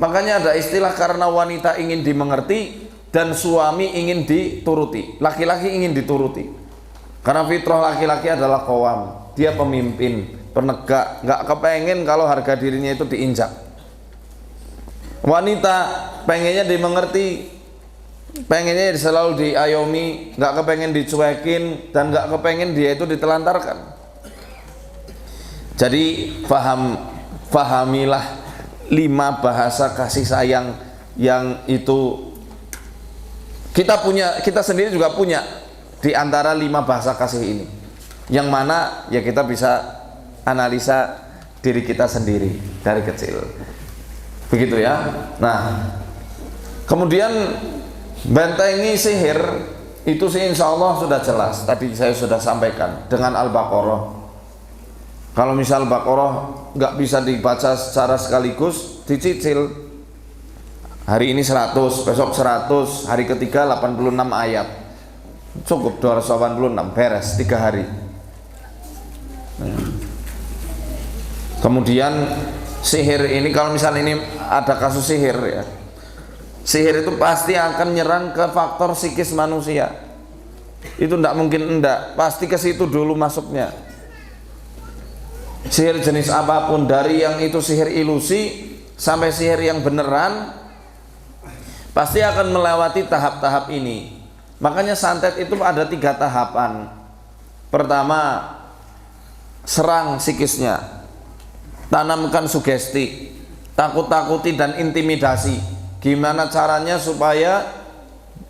Makanya ada istilah karena wanita ingin dimengerti dan suami ingin dituruti. Laki-laki ingin dituruti. Karena fitrah laki-laki adalah qawam, dia pemimpin, penegak, nggak kepengen kalau harga dirinya itu diinjak. Wanita pengennya dimengerti, pengennya selalu diayomi, nggak kepengen dicuekin, dan nggak kepengen dia itu ditelantarkan. Jadi fahamilah 5 bahasa kasih sayang yang itu kita sendiri juga punya di antara 5 bahasa kasih ini. Yang mana ya kita bisa analisa diri kita sendiri dari kecil. Begitu ya. Nah, kemudian bentengi sihir itu sih insya Allah sudah jelas. Tadi saya sudah sampaikan dengan Al-Baqarah. Kalau misal Baqarah nggak bisa dibaca secara sekaligus, dicicil. Hari ini 100, besok 100, hari ketiga 86 ayat. Cukup 286, beres 3 hari. Kemudian sihir ini, kalau misal ini ada kasus sihir ya, sihir itu pasti akan nyerang ke faktor psikis manusia. Itu tidak mungkin enggak, pasti ke situ dulu masuknya. Sihir jenis apapun, dari yang itu sihir ilusi sampai sihir yang beneran, pasti akan melewati tahap-tahap ini. Makanya santet itu ada 3 tahapan. Pertama, serang psikisnya, tanamkan sugesti, takut-takuti dan intimidasi. Gimana caranya supaya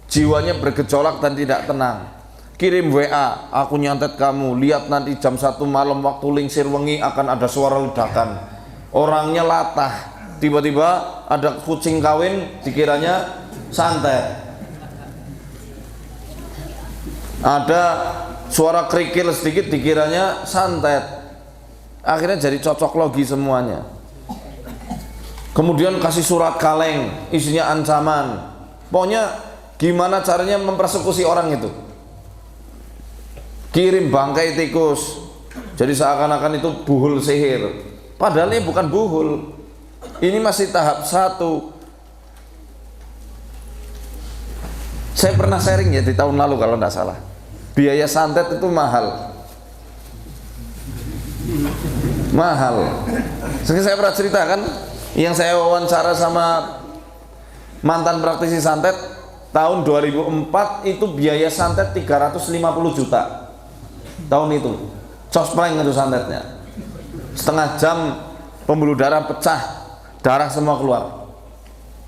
jiwanya bergejolak dan tidak tenang? Kirim WA, aku nyantet kamu, lihat nanti jam 1 malam waktu lingsir wengi akan ada suara ledakan. Orangnya latah, tiba-tiba ada kucing kawin, dikiranya santet. Ada suara kerikil sedikit, dikiranya santet. Akhirnya jadi cocok logi semuanya. Kemudian kasih surat kaleng, isinya ancaman. Pokoknya gimana caranya mempersekusi orang itu. Kirim bangkai tikus, jadi seakan-akan itu buhul sihir. Padahal ini bukan buhul, ini masih tahap 1. Saya pernah sharing ya di tahun lalu kalau tidak salah. Biaya santet itu mahal. Saya pernah ceritakan, yang saya wawancara sama mantan praktisi santet tahun 2004 itu biaya santet 350 juta. Tahun itu cosplang itu santetnya, setengah jam pembuluh darah pecah, darah semua keluar.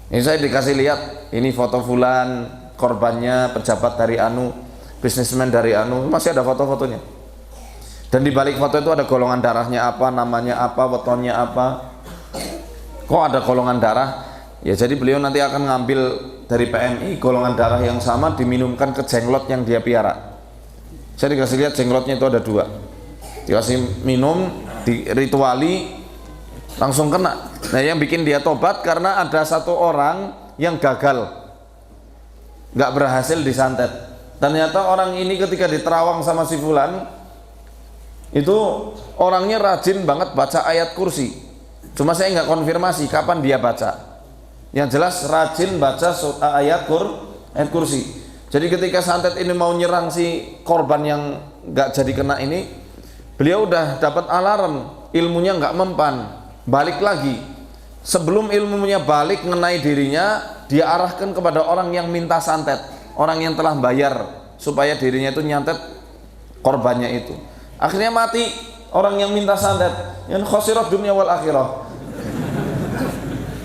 Ini saya dikasih lihat, ini foto fulan, korbannya pejabat dari anu, bisnismen dari anu, masih ada foto-fotonya. Dan di balik foto itu ada golongan darahnya apa, namanya apa, wetonnya apa. Kok ada golongan darah? Ya jadi beliau nanti akan ngambil dari PMI golongan darah yang sama, diminumkan ke jenglot yang dia piara. Saya dikasih lihat jenglotnya itu ada 2, dikasih minum, dirituali, langsung kena. Nah yang bikin dia tobat karena ada satu orang yang gagal, nggak berhasil disantet. Ternyata orang ini ketika diterawang sama si fulan itu orangnya rajin banget baca ayat kursi. Cuma saya nggak konfirmasi kapan dia baca. Yang jelas rajin baca ayat kursi. Jadi ketika santet ini mau nyerang si korban yang nggak jadi kena ini, beliau udah dapat alarm, ilmunya nggak mempan, balik lagi. Sebelum ilmunya balik mengenai dirinya, dia arahkan kepada orang yang minta santet, orang yang telah bayar supaya dirinya itu nyantet korbannya itu. Akhirnya mati orang yang minta santet, yang khosirat dunia wal akhirah.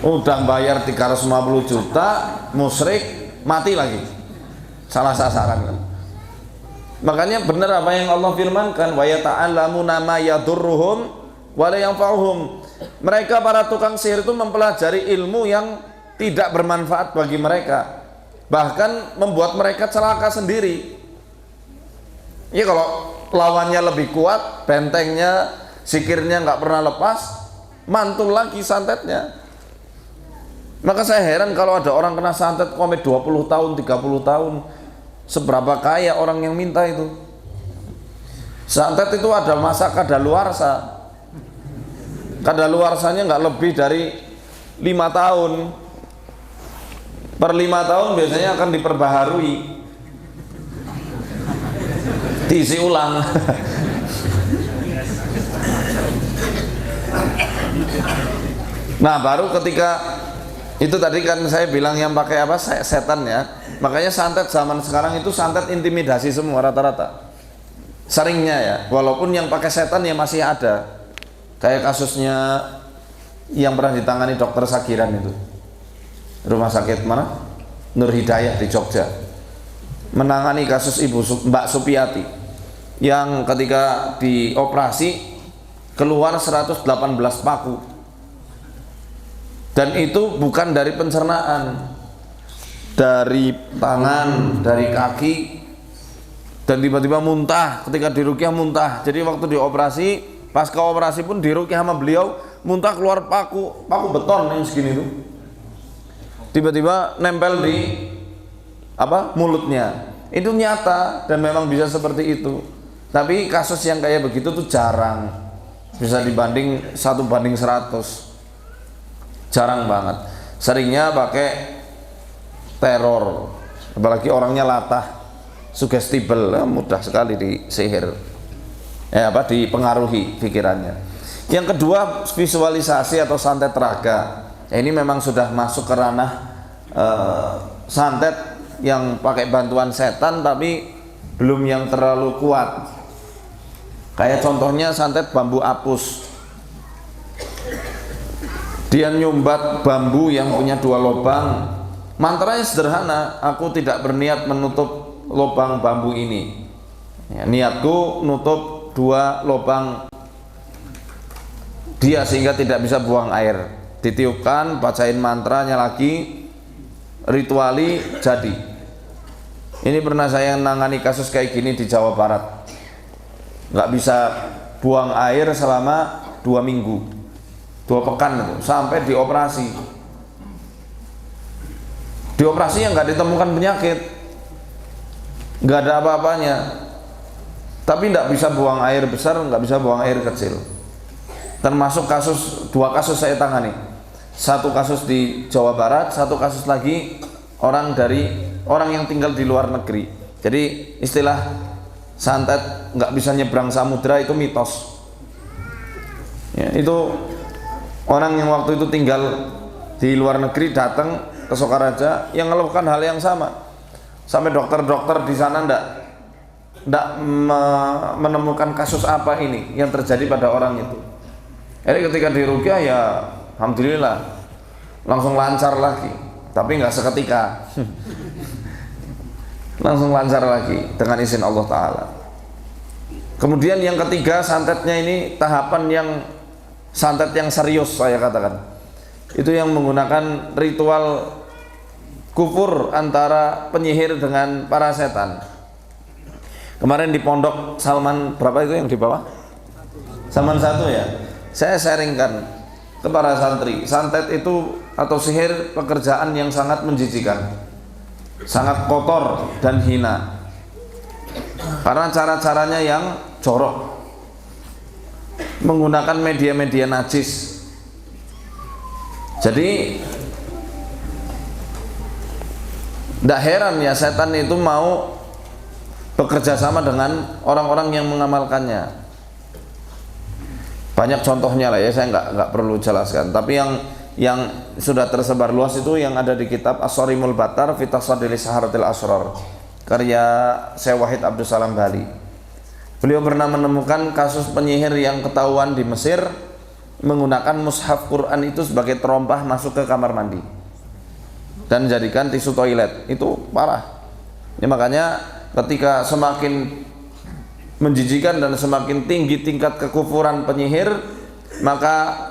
Udah bayar 350 juta, musyrik, mati lagi, salah sasaran kan. Makanya benar apa yang Allah firmankan, wa yata'allamuna ma yadurruhum wa la yanfa'uhum. Mereka para tukang sihir itu mempelajari ilmu yang tidak bermanfaat bagi mereka, bahkan membuat mereka celaka sendiri. Ya kalau lawannya lebih kuat, bentengnya, sikirnya nggak pernah lepas, mantul lagi santetnya. Maka saya heran kalau ada orang kena santet sampai 20 tahun, 30 tahun. Seberapa kaya orang yang minta itu. Santet itu ada masa kadaluarsa. Kadaluarsanya nggak lebih dari 5 tahun. Per 5 tahun biasanya akan diperbaharui, diisi ulang. Nah baru ketika itu tadi kan saya bilang yang pakai apa, setan ya. Makanya santet zaman sekarang itu santet intimidasi semua rata-rata. Seringnya ya, walaupun yang pakai setan ya masih ada. Kayak kasusnya yang pernah ditangani dokter Sagiran itu. Rumah sakit mana? Nur Hidayah di Jogja. Menangani kasus Mbak Supiati yang ketika dioperasi keluar 118 paku. Dan itu bukan dari pencernaan, dari tangan, dari kaki, dan tiba-tiba muntah. Ketika diruqyah muntah. Jadi waktu dioperasi, pasca operasi pun diruqyah sama beliau, muntah keluar paku beton yang segini itu. Tiba-tiba nempel di mulutnya. Itu nyata dan memang bisa seperti itu. Tapi kasus yang kayak begitu tuh jarang. Bisa dibanding 1:100. Jarang banget. Seringnya pakai teror, apalagi orangnya latah, sugestibel, mudah sekali disihir, dipengaruhi pikirannya. Yang kedua, visualisasi atau santet raga. Ini memang sudah masuk ke ranah santet yang pakai bantuan setan, tapi belum yang terlalu kuat. Kayak contohnya santet bambu apus. Dia nyumbat bambu yang punya 2 lubang. Mantranya sederhana, aku tidak berniat menutup lubang bambu ini. Ya, niatku nutup 2 lubang dia sehingga tidak bisa buang air. Ditiupkan, bacain mantranya lagi, rituali, jadi. Ini pernah saya nangani kasus kayak gini di Jawa Barat. Nggak bisa buang air selama 2 minggu. 2 pekan itu, sampai dioperasi. Dioperasi yang nggak ditemukan penyakit, nggak ada apa-apanya, tapi nggak bisa buang air besar, nggak bisa buang air kecil. Termasuk 2 kasus saya tangani. 1 kasus di Jawa Barat, 1 kasus lagi orang yang tinggal di luar negeri. Jadi istilah santet nggak bisa nyebrang samudra itu mitos. Ya, itu orang yang waktu itu tinggal di luar negeri datang ke Sokaraja yang melakukan hal yang sama. Sampai dokter-dokter di sana ndak menemukan kasus apa ini yang terjadi pada orang itu. Jadi ketika diruqyah ya alhamdulillah langsung lancar lagi, tapi nggak seketika. langsung lancar lagi dengan izin Allah Ta'ala. Kemudian yang ketiga, santetnya ini tahapan yang santet yang serius saya katakan. Itu yang menggunakan ritual kufur antara penyihir dengan para setan. Kemarin di pondok Salman, berapa itu yang di bawah? Salman 1 ya. Saya sharingkan ke para santri, santet itu atau sihir pekerjaan yang sangat menjijikan, sangat kotor dan hina. Karena cara-caranya yang jorok, menggunakan media-media najis. Jadi tidak heran ya setan itu mau bekerja sama dengan orang-orang yang mengamalkannya. Banyak contohnya lah ya, saya nggak perlu jelaskan. Tapi yang sudah tersebar luas itu yang ada di kitab As-Sarimul Battar fi Tasaddi Saharatil Asrar, karya Syekh Wahid Abdus Salam Bali. Beliau pernah menemukan kasus penyihir yang ketahuan di Mesir menggunakan mushaf Quran itu sebagai terompah masuk ke kamar mandi dan jadikan tisu toilet. Itu parah ya. Makanya ketika semakin menjijikan dan semakin tinggi tingkat kekufuran penyihir, maka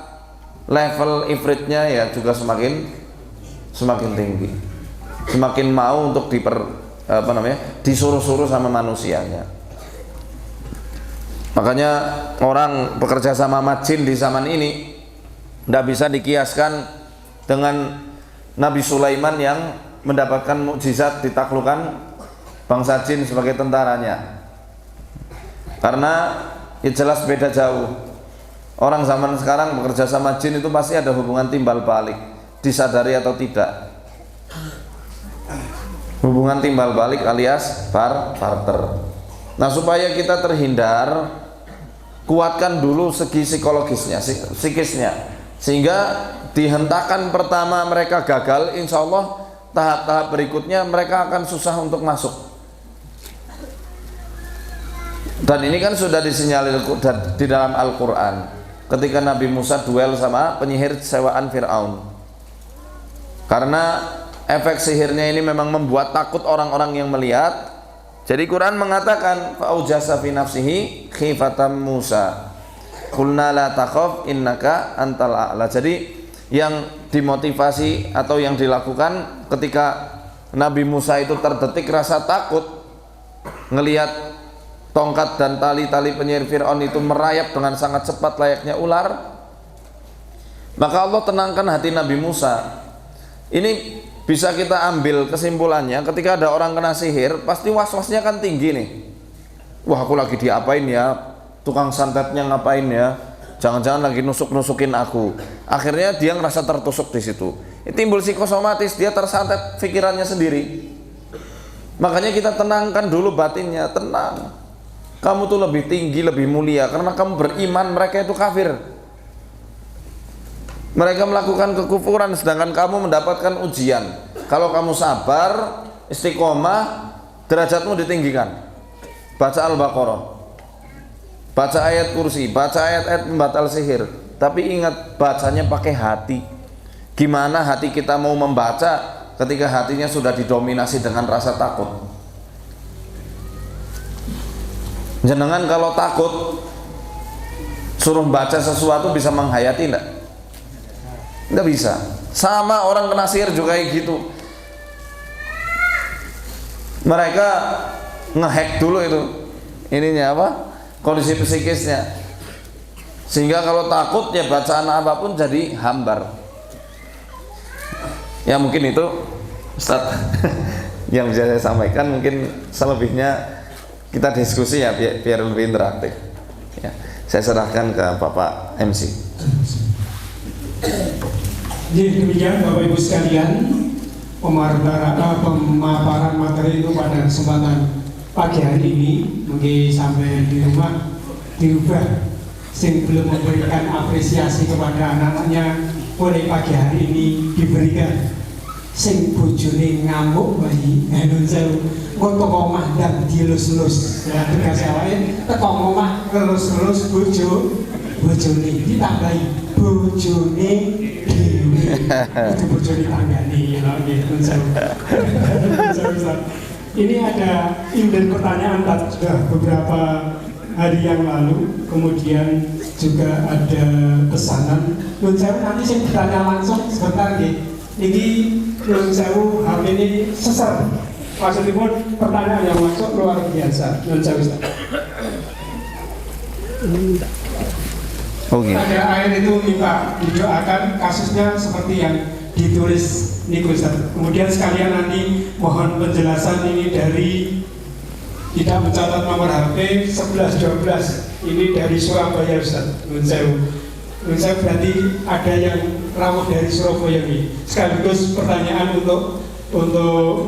level ifritnya ya juga semakin tinggi, semakin mau untuk disuruh-suruh sama manusianya. Makanya orang bekerja sama jin di zaman ini tidak bisa dikiaskan dengan Nabi Sulaiman yang mendapatkan mukjizat ditaklukkan bangsa jin sebagai tentaranya. Karena ya jelas beda jauh. Orang zaman sekarang bekerja sama jin itu pasti ada hubungan timbal balik, disadari atau tidak. Hubungan timbal balik alias barter. Nah, supaya kita terhindar, kuatkan dulu segi psikologisnya, psikisnya, sehingga dihentakkan pertama mereka gagal, insya Allah tahap-tahap berikutnya mereka akan susah untuk masuk. Dan ini kan sudah disinyalir di dalam Al-Quran ketika Nabi Musa duel sama penyihir sewaan Fir'aun. Karena efek sihirnya ini memang membuat takut orang-orang yang melihat. Jadi Quran mengatakan fa'aujasa fi nafsihi khifatan Musa qulna la takhaf innaka antal a'la. Jadi yang dimotivasi atau yang dilakukan ketika Nabi Musa itu terdetik rasa takut ngelihat tongkat dan tali-tali penyihir Fir'aun itu merayap dengan sangat cepat layaknya ular, maka Allah tenangkan hati Nabi Musa. Ini bisa kita ambil kesimpulannya, ketika ada orang kena sihir pasti was-wasnya kan tinggi nih. Wah, aku lagi diapain ya, tukang santetnya ngapain ya, jangan-jangan lagi nusuk-nusukin aku. Akhirnya dia ngerasa tertusuk di situ. Timbul psikosomatis, dia tersantet pikirannya sendiri. Makanya kita tenangkan dulu batinnya, tenang. Kamu tuh lebih tinggi, lebih mulia karena kamu beriman, mereka itu kafir. Mereka melakukan kekufuran sedangkan kamu mendapatkan ujian. Kalau kamu sabar, istiqomah, derajatmu ditinggikan. Baca Al-Baqarah, baca ayat kursi, baca ayat-ayat pembatal sihir. Tapi ingat, bacanya pakai hati. Gimana hati kita mau membaca ketika hatinya sudah didominasi dengan rasa takut? Jenengan kalau takut suruh baca sesuatu bisa menghayati enggak? Enggak bisa. Sama orang kena sihir juga kayak gitu. Mereka ngehack dulu itu ininya apa? Kondisi psikisnya. Sehingga kalau takut ya bacaan apapun jadi hambar. Ya mungkin itu Ustaz yang bisa saya sampaikan. Mungkin selebihnya kita diskusi ya biar lebih interaktif. Ya, saya serahkan ke Bapak MC. Jadi demikian Bapak Ibu sekalian, pemaparan materi itu pada kesempatan pagi hari ini mungkin sampai di rumah dirubah, sing belum memberikan apresiasi kepada anak-anaknya boleh pagi hari ini diberikan. Sing bojone ngamuk bayi nun sewu kok teko omah ndang dilus-lus ya tegas awake teko omah lus-lus bojone ditambahi bojone dhewe itu bojone tanggane ya nggih nun sewu Ini ada inden pertanyaan sudah beberapa hari yang lalu, kemudian juga ada pesanan. Nun sewu nanti saya bertanya langsung sebentar nih. Ini nun sewu hal ini sesar. Maksudnya pertanyaan yang langsung luar biasa. Nun sewu. Okay. Ada air itu minta didoakan kasusnya seperti yang ditulis Niku Ustaz. Kemudian sekalian nanti mohon penjelasan ini dari tidak mencatat nomor HP 1112. Ini dari Surabaya Ustaz. Nun sewu berarti ada yang rawuh dari Surabaya ini. Sekaligus pertanyaan untuk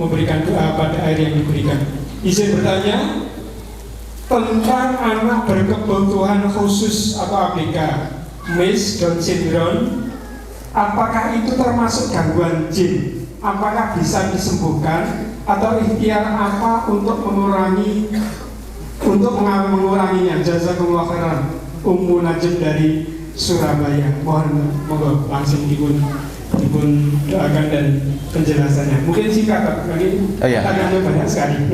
memberikan doa pada air yang diberikan. Izin bertanya tentang anak berkebutuhan khusus atau ABK, MIS, Down syndrome. Apakah itu termasuk gangguan jin? Apakah bisa disembuhkan atau ikhtiar apa untuk menguranginya? Jazakumullah khairan. Ummu Najib dari Surabaya. Mohon monggo langsung dipun doakan dan penjelasannya. Mungkin singkat, mungkin pertanyaannya banyak sekali.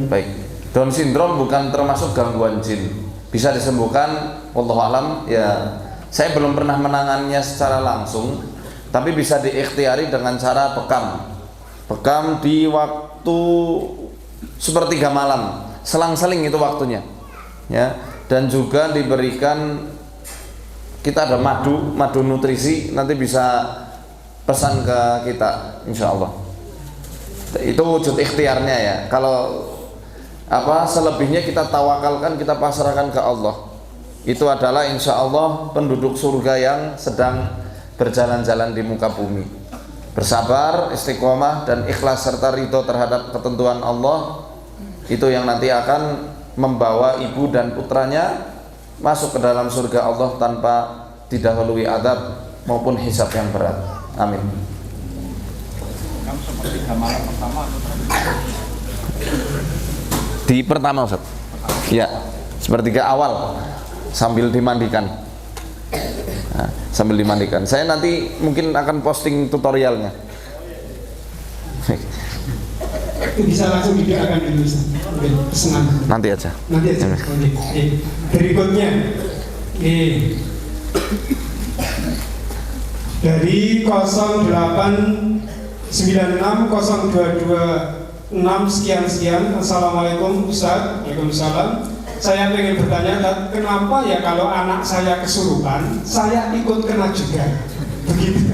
Baik. Down syndrome bukan termasuk gangguan jin, bisa disembuhkan. Wallahu alam. Ya, saya belum pernah menangannya secara langsung, tapi bisa diikhtiari dengan cara bekam di waktu sepertiga malam, selang-seling itu waktunya, ya. Dan juga diberikan, kita ada madu nutrisi, nanti bisa pesan ke kita, insya Allah. Itu wujud ikhtiarnya ya. Kalau selebihnya kita tawakalkan, kita pasrahkan ke Allah. Itu adalah insya Allah penduduk surga yang sedang berjalan-jalan di muka bumi, bersabar, istiqomah dan ikhlas serta ridho terhadap ketentuan Allah. Itu yang nanti akan membawa ibu dan putranya masuk ke dalam surga Allah tanpa didahului adab maupun hisab yang berat. Amin. Di pertama Ustaz, ya, sepertiga awal sambil dimandikan. Nah, sambil dimandikan. Saya nanti mungkin akan posting tutorialnya. Itu bisa langsung didoakan dulu Ustaz. Pesanan. Nanti aja. Berikutnya, dari 08960226 sekian. Assalamualaikum Ustaz. Waalaikumsalam. Saya ingin bertanya, kenapa ya kalau anak saya kesurupan, saya ikut kena juga? Begitu.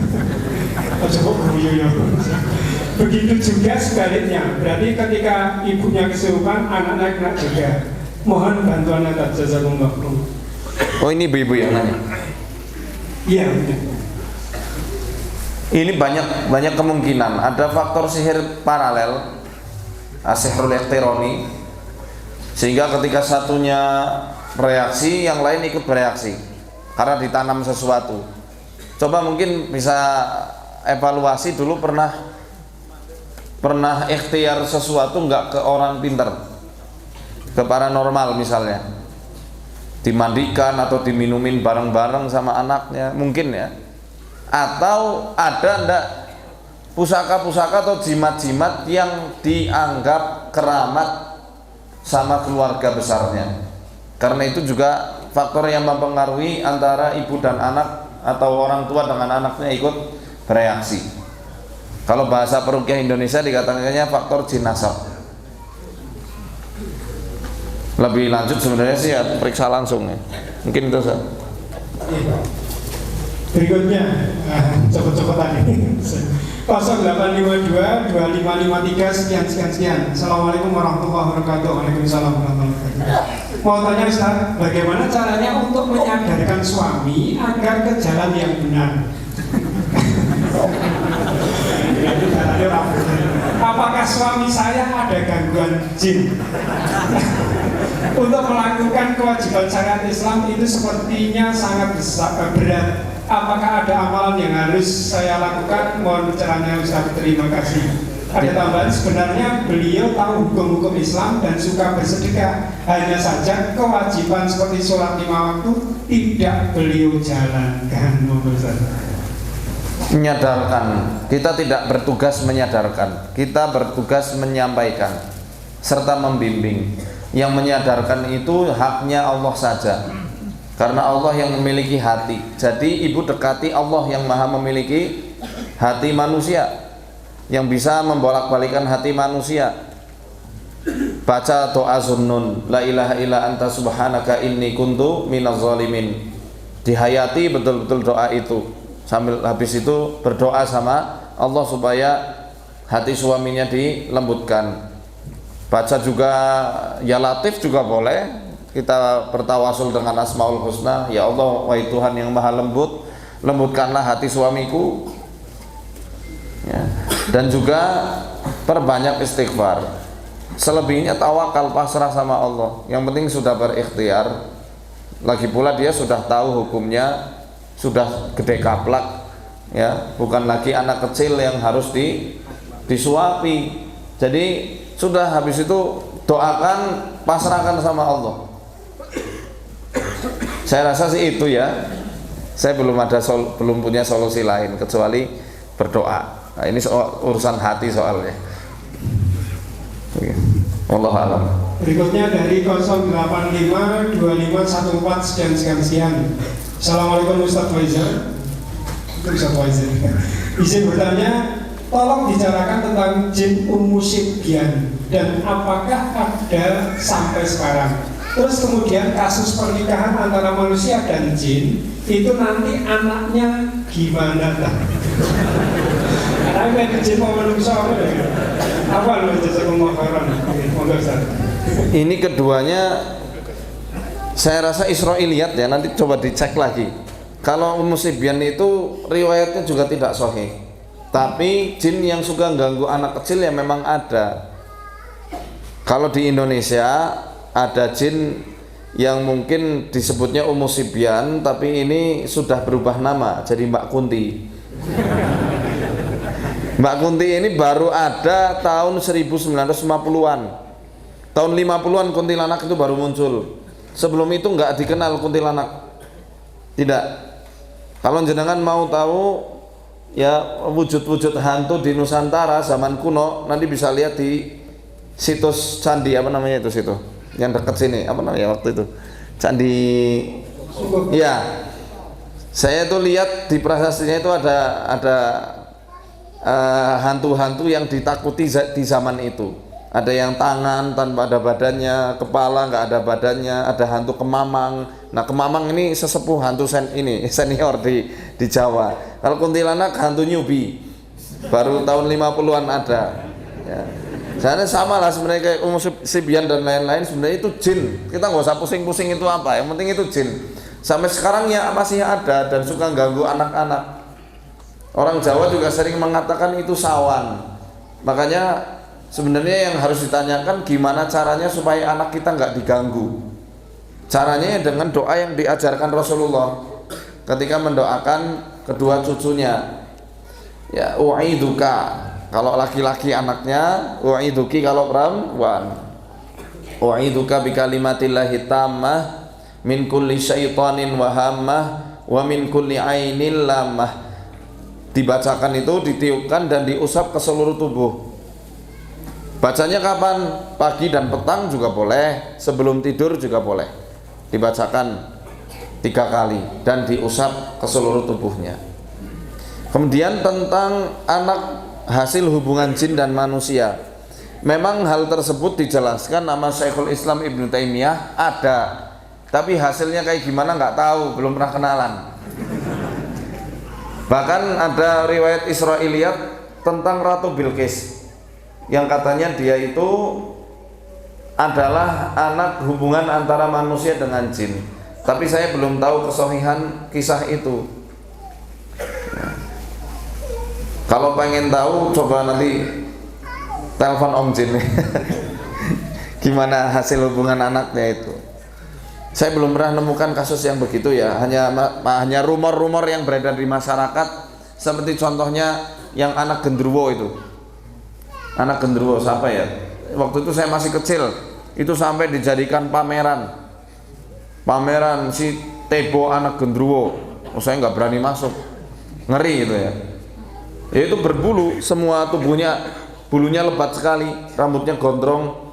Begitu juga sebaliknya. Berarti ketika ibunya kesurupan, anaknya kena juga. Mohon bantuan atas jazakumullah. Oh, ini ibu-ibu yang nanya. Iya. Ini banyak kemungkinan. Ada faktor sihir paralel, sihrul ikhtironi, sehingga ketika satunya bereaksi, yang lain ikut bereaksi karena ditanam sesuatu. Coba mungkin bisa evaluasi dulu, pernah ikhtiar sesuatu nggak ke orang pintar, ke paranormal misalnya, dimandikan atau diminumin bareng-bareng sama anaknya, mungkin ya. Atau ada ndak pusaka-pusaka atau jimat-jimat yang dianggap keramat sama keluarga besarnya. Karena itu juga faktor yang mempengaruhi antara ibu dan anak atau orang tua dengan anaknya ikut bereaksi. Kalau bahasa peruqyah Indonesia dikatakannya faktor jin nasab. Lebih lanjut sebenarnya sih ya periksa langsung ya. Mungkin itu Ustaz. Berikutnya, cepet-cepetan ini. 0852 2553 sekian. Assalamualaikum warahmatullahi wabarakatuh. Waalaikumsalam warahmatullahi wabarakatuh. Mau tanya Ustaz, bagaimana caranya untuk menyadarkan suami agar ke jalan yang benar? Apakah suami saya ada gangguan jin? Untuk melakukan kewajiban syariat Islam itu sepertinya sangat berat. Apakah ada amalan yang harus saya lakukan? Mohon pencerahannya Ustaz, terima kasih. Ada tambahan, sebenarnya beliau tahu hukum-hukum Islam dan suka bersedekah. Hanya saja kewajiban seperti sholat 5 waktu tidak beliau jalankan. Menyadarkan, kita tidak bertugas menyadarkan, kita bertugas menyampaikan. serta membimbing. Yang menyadarkan itu haknya Allah saja, karena Allah yang memiliki hati. Jadi ibu dekati Allah yang maha memiliki hati manusia, yang bisa membolak-balikan hati manusia. Baca doa Zunnun, la ilaha illa anta subhanaka inni kuntu minaz zalimin. Dihayati betul-betul doa itu, sambil habis itu berdoa sama Allah supaya hati suaminya dilembutkan. Baca juga ya Latif juga boleh, kita bertawasul dengan Asmaul Husna. Ya Allah, wahai Tuhan yang maha lembut, lembutkanlah hati suamiku ya. Dan juga perbanyak istighfar. Selebihnya tawakal, pasrah sama Allah. Yang penting sudah berikhtiar. Lagi pula dia sudah tahu hukumnya, sudah gede kaplak ya, bukan lagi anak kecil yang harus disuapi. Jadi sudah, habis itu doakan, pasrahkan sama Allah. Saya rasa sih itu ya. Saya belum punya solusi lain kecuali berdoa. Nah, ini urusan hati soalnya. Wallahu a'lam. Berikutnya dari 0852514 sekian. Assalamualaikum Ustaz Faizal. Ustaz Faizal. Izin bertanya, tolong bicarakan tentang jin Sibyan dan apakah ada sampai sekarang. Terus kemudian kasus pernikahan antara manusia dan jin itu nanti anaknya gimana lah? Karena jin mau manusia apa loh jasa pemahaman? Ini keduanya saya rasa Israiliyat ya, nanti coba dicek lagi. Kalau Sibyan itu riwayatnya juga tidak sahih. Tapi jin yang suka ganggu anak kecil ya memang ada. Kalau di Indonesia ada jin yang mungkin disebutnya Sibyan, tapi ini sudah berubah nama jadi Mbak Kunti. Mbak Kunti ini baru ada tahun 1950-an. Tahun 50-an kuntilanak itu baru muncul. Sebelum itu nggak dikenal kuntilanak. Tidak. Kalau jenengan mau tahu ya wujud-wujud hantu di Nusantara zaman kuno, nanti bisa lihat di situs candi apa namanya itu situ yang dekat sini, apa namanya waktu itu, candi ya. Saya tuh lihat di prasastinya itu ada hantu-hantu yang ditakuti di zaman itu. Ada yang tangan tanpa ada badannya, kepala nggak ada badannya, ada hantu Kemamang. Nah, Kemamang ini sesepuh hantu senior di Jawa. Kalau kuntilanak hantu newbie, baru tahun 50-an ada. Ya. Sana sama lah sebenarnya kayak Sibyan dan lain-lain, sebenarnya itu jin. Kita nggak usah pusing-pusing itu apa, yang penting itu jin. Sampai sekarang ya masih ada dan suka ganggu anak-anak. Orang Jawa juga sering mengatakan itu sawan. Makanya sebenarnya yang harus ditanyakan gimana caranya supaya anak kita nggak diganggu. Caranya dengan doa yang diajarkan Rasulullah ketika mendoakan kedua cucunya. Ya, u'iduka kalau laki-laki anaknya, u'iduki kalau perempuan. U'iduka bi kalimatillahi tammah min kulli syaitanin wa hammah wa min kulli ainil lamah. Dibacakan itu, ditiupkan dan diusap ke seluruh tubuh. Bacanya kapan? Pagi dan petang juga boleh, sebelum tidur juga boleh. Dibacakan 3 kali dan diusap ke seluruh tubuhnya. Kemudian tentang anak hasil hubungan jin dan manusia. Memang hal tersebut dijelaskan nama Syekhul Islam Ibnu Taimiyah ada. Tapi hasilnya kayak gimana nggak tahu, belum pernah kenalan. Bahkan ada riwayat Israiliyat tentang Ratu Bilqis yang katanya dia itu adalah anak hubungan antara manusia dengan jin. Tapi saya belum tahu kesahihan kisah itu. Nah, kalau pengen tahu coba nanti telepon Om Jin. Gimana hasil hubungan anaknya itu. Saya belum pernah nemukan kasus yang begitu ya, hanya rumor-rumor yang beredar di masyarakat, seperti contohnya yang anak genderuwo itu. Anak genderuwo siapa ya? Waktu itu saya masih kecil, itu sampai dijadikan pameran si Tebo anak genderuwo. Oh, saya nggak berani masuk, ngeri gitu ya. Itu berbulu, semua tubuhnya bulunya lebat sekali, rambutnya gondrong,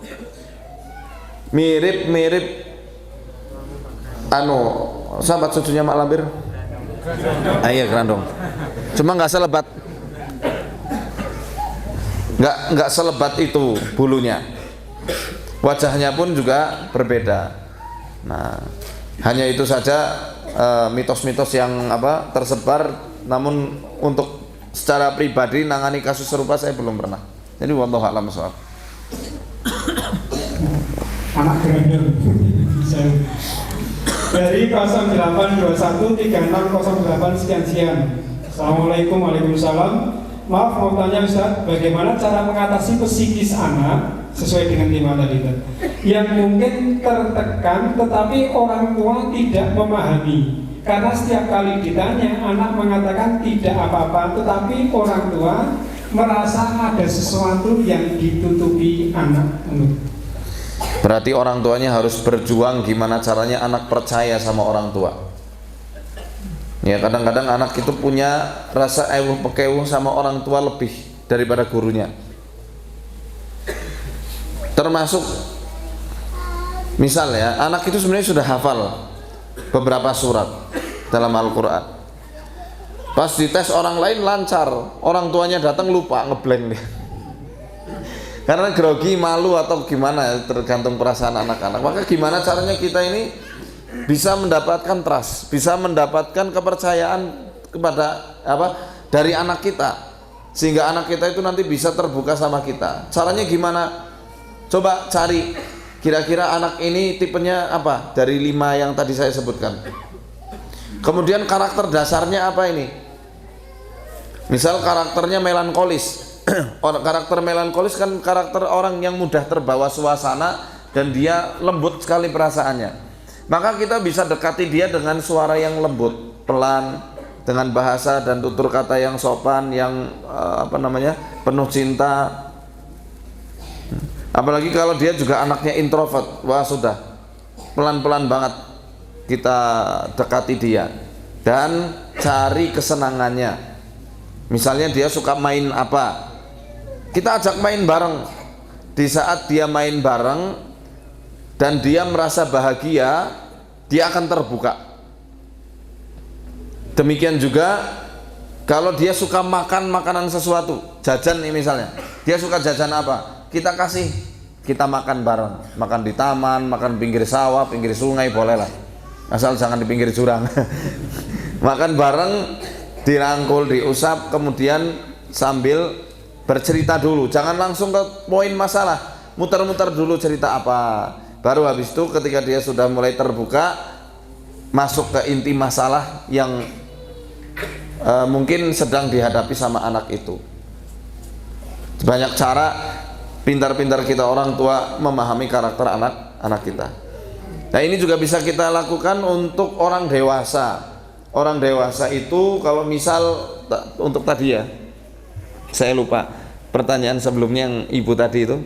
mirip anu sahabat cucunya Mak Lampir. Iya Grandong. Cuma nggak selebat. Nggak selebat itu bulunya. Wajahnya pun juga berbeda. Nah, hanya itu saja mitos-mitos yang tersebar. Namun untuk secara pribadi nangani kasus serupa saya belum pernah. Jadi wallahu a'lam bishawab. Anak Grandong. Dari 08213608 sekian. Assalamualaikum, waalaikumsalam. Maaf mau tanya Ustaz, bagaimana cara mengatasi psikis anak sesuai dengan tema tadi yang mungkin tertekan tetapi orang tua tidak memahami, karena setiap kali ditanya anak mengatakan tidak apa-apa, tetapi orang tua merasa ada sesuatu yang ditutupi anak. Berarti orang tuanya harus berjuang gimana caranya anak percaya sama orang tua. Ya, kadang-kadang anak itu punya rasa ewuh pekewuh sama orang tua lebih daripada gurunya. Termasuk misal ya, anak itu sebenarnya sudah hafal beberapa surat dalam Al-Quran. Pas dites orang lain lancar, orang tuanya datang lupa, ngeblank dia. Karena grogi, malu atau gimana, tergantung perasaan anak-anak. Maka gimana caranya kita ini bisa mendapatkan trust, bisa mendapatkan kepercayaan kepada dari anak kita, sehingga anak kita itu nanti bisa terbuka sama kita. Caranya gimana? Coba cari kira-kira anak ini tipenya apa dari 5 yang tadi saya sebutkan. Kemudian karakter dasarnya apa ini? Misal karakternya melankolis. Karakter melankolis kan karakter orang yang mudah terbawa suasana dan dia lembut sekali perasaannya. Maka kita bisa dekati dia dengan suara yang lembut, pelan, dengan bahasa dan tutur kata yang sopan, yang penuh cinta. Apalagi kalau dia juga anaknya introvert, wah sudah pelan-pelan banget kita dekati dia dan cari kesenangannya. Misalnya dia suka main apa, kita ajak main bareng. Di saat dia main bareng dan dia merasa bahagia, dia akan terbuka. Demikian juga kalau dia suka makan makanan sesuatu, jajan nih misalnya, dia suka jajan apa, kita kasih, kita makan bareng, makan di taman, makan pinggir sawah, pinggir sungai boleh lah, asal jangan di pinggir jurang. Makan bareng, dirangkul, diusap, kemudian sambil bercerita dulu, jangan langsung ke poin masalah, muter-muter dulu cerita apa, baru habis itu ketika dia sudah mulai terbuka, masuk ke inti masalah yang mungkin sedang dihadapi sama anak itu. Banyak cara, pintar-pintar kita orang tua memahami karakter anak kita. Nah ini juga bisa kita lakukan untuk orang dewasa. Orang dewasa itu kalau misal untuk tadi ya, saya lupa pertanyaan sebelumnya yang ibu tadi itu,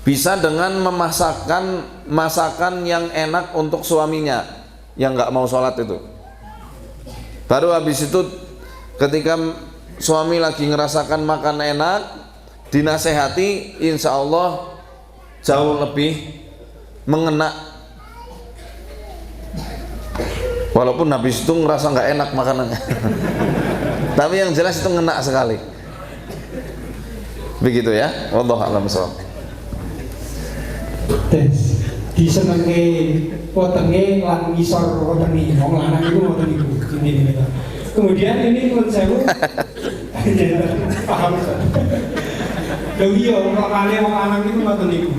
bisa dengan memasakkan masakan yang enak untuk suaminya yang nggak mau sholat itu. Baru habis itu ketika suami lagi ngerasakan makan enak, dinasehati, insya Allah jauh lebih mengena. Walaupun habis itu ngerasa nggak enak makanannya. Tapi yang jelas itu ngena sekali. Begitu ya. Wallahu a'lam bishawab. Disenengi wetenge lan ngisor wetenge wong lanang iku ngoten niku. Kemudian ini menurut saya paham. Lho iya wong lanang iku ngoten niku.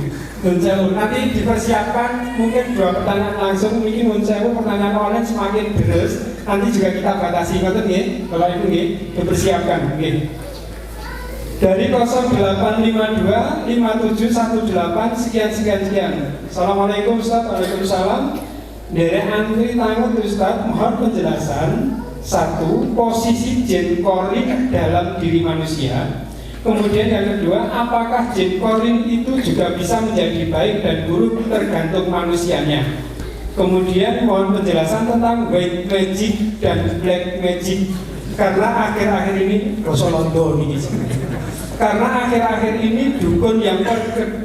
Nanti dipersiapkan mungkin 2 pertanyaan langsung, mungkin menurut saya pertanyaan online semakin deres, nanti juga kita batasi ngoten nggih, kalau itu nggih dipersiapkan nggih. Dari 0852 5718 sekian. Assalamualaikum Ustaz. Waalaikumsalam. Derek antri tangan Ustaz, mohon penjelasan. 1. Posisi jin korin dalam diri manusia. Kemudian yang kedua, apakah jin korin itu juga bisa menjadi baik dan buruk tergantung manusianya. Kemudian mohon penjelasan tentang white magic dan black magic, karena akhir-akhir ini Rosolondo ini. Karena akhir-akhir ini dukun yang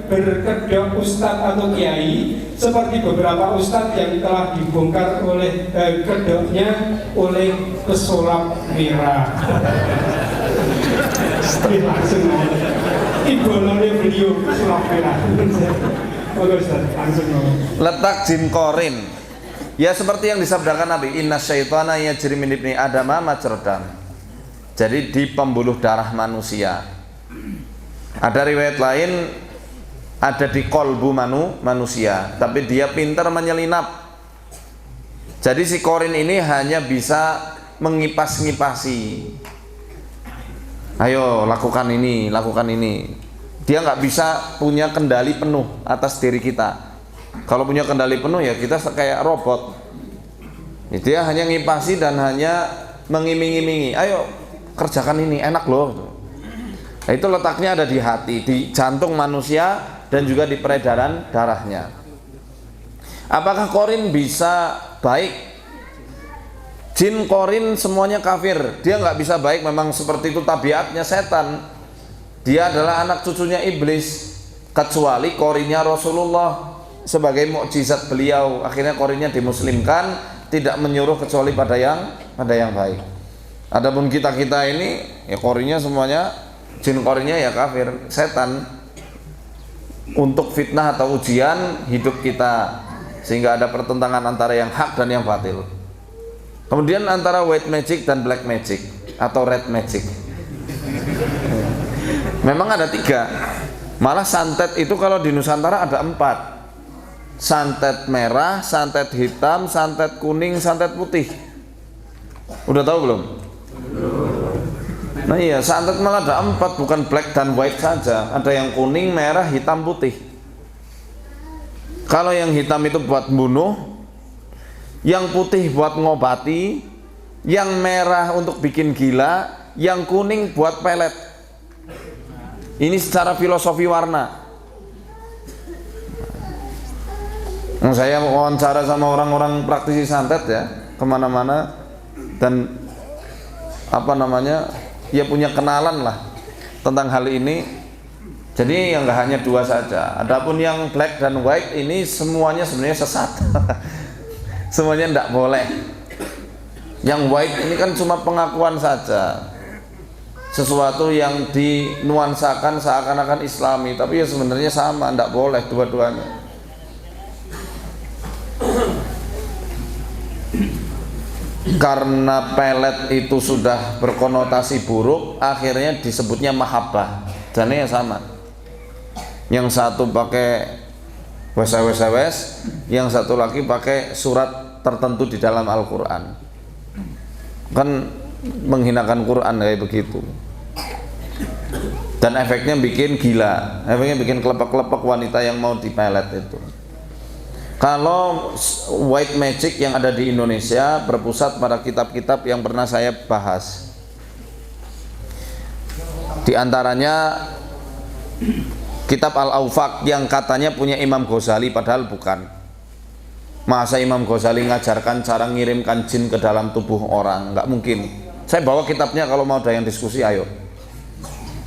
berkedok ustadz atau kiai, seperti beberapa ustadz yang telah dibongkar oleh kedoknya oleh pesulap merah. Langsung ibolone beliau pesulap merah. Langsung letak jin korin ya seperti yang disabdakan Nabi, inna syaitana yajri min ibni adama majradam. Jadi di pembuluh darah manusia. Ada riwayat lain ada di kolbu manusia, tapi dia pintar menyelinap. Jadi si korin ini hanya bisa mengipas-ngipasi. Ayo lakukan ini, lakukan ini. Dia nggak bisa punya kendali penuh atas diri kita. Kalau punya kendali penuh ya kita kayak robot. Dia hanya ngipasi dan hanya mengiming-imingi. Ayo kerjakan ini, enak loh. Nah, itu letaknya ada di hati, di jantung manusia dan juga di peredaran darahnya. Apakah korin bisa baik? Jin korin semuanya kafir. Dia nggak bisa baik, memang seperti itu tabiatnya setan. Dia adalah anak cucunya iblis. Kecuali korinnya Rasulullah sebagai mukjizat beliau. Akhirnya korinnya dimuslimkan, tidak menyuruh kecuali pada yang baik. Adapun kita ini ya korinnya semuanya jin korinnya ya kafir, setan, untuk fitnah atau ujian hidup kita, sehingga ada pertentangan antara yang hak dan yang batil. Kemudian antara white magic dan black magic atau red magic. Memang ada 3. Malah santet itu kalau di Nusantara ada 4. Santet merah, santet hitam, santet kuning, santet putih. Udah tahu belum? Nah iya, santet malah ada 4, bukan black dan white saja. Ada yang kuning, merah, hitam, putih. Kalau yang hitam itu buat bunuh, yang putih buat ngobati, yang merah untuk bikin gila, yang kuning buat pelet. Ini secara filosofi warna. Saya wawancara sama orang-orang praktisi santet ya, kemana-mana, dan ya punya kenalan lah tentang hal ini. Jadi yang nggak hanya 2 saja. Adapun yang black dan white ini semuanya sebenarnya sesat. Semuanya tidak boleh. Yang white ini kan cuma pengakuan saja, sesuatu yang dinuansakan seakan-akan Islami, tapi ya sebenarnya sama, tidak boleh dua-duanya. Karena pelet itu sudah berkonotasi buruk, akhirnya disebutnya mahabbah. Jadi ya sama. Yang satu pakai wes, yang satu lagi pakai surat tertentu di dalam Al-Quran. Kan menghinakan Quran kayak begitu. Dan efeknya bikin gila, efeknya bikin kelepek-kelepek wanita yang mau dipelet itu. Kalau white magic yang ada di Indonesia berpusat pada kitab-kitab yang pernah saya bahas. Di antaranya kitab Al-Awfaq yang katanya punya Imam Ghazali, padahal bukan. Masa Imam Ghazali ngajarkan cara ngirimkan jin ke dalam tubuh orang? Nggak mungkin. Saya bawa kitabnya, kalau mau ada yang diskusi ayo.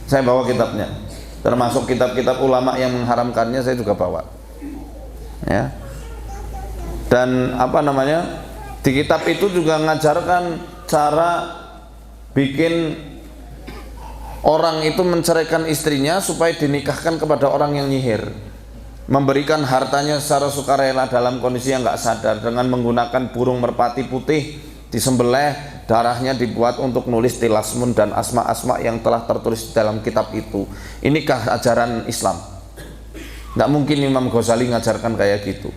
Saya bawa kitabnya. Termasuk kitab-kitab ulama yang mengharamkannya saya juga bawa. Ya. Dan di kitab itu juga mengajarkan cara bikin orang itu menceraikan istrinya supaya dinikahkan kepada orang yang nyihir, memberikan hartanya secara sukarela dalam kondisi yang nggak sadar, dengan menggunakan burung merpati putih disembelih, darahnya dibuat untuk nulis tilasmun dan asma-asma yang telah tertulis dalam kitab itu. Inikah ajaran Islam? Nggak mungkin Imam Ghazali ngajarkan kayak gitu.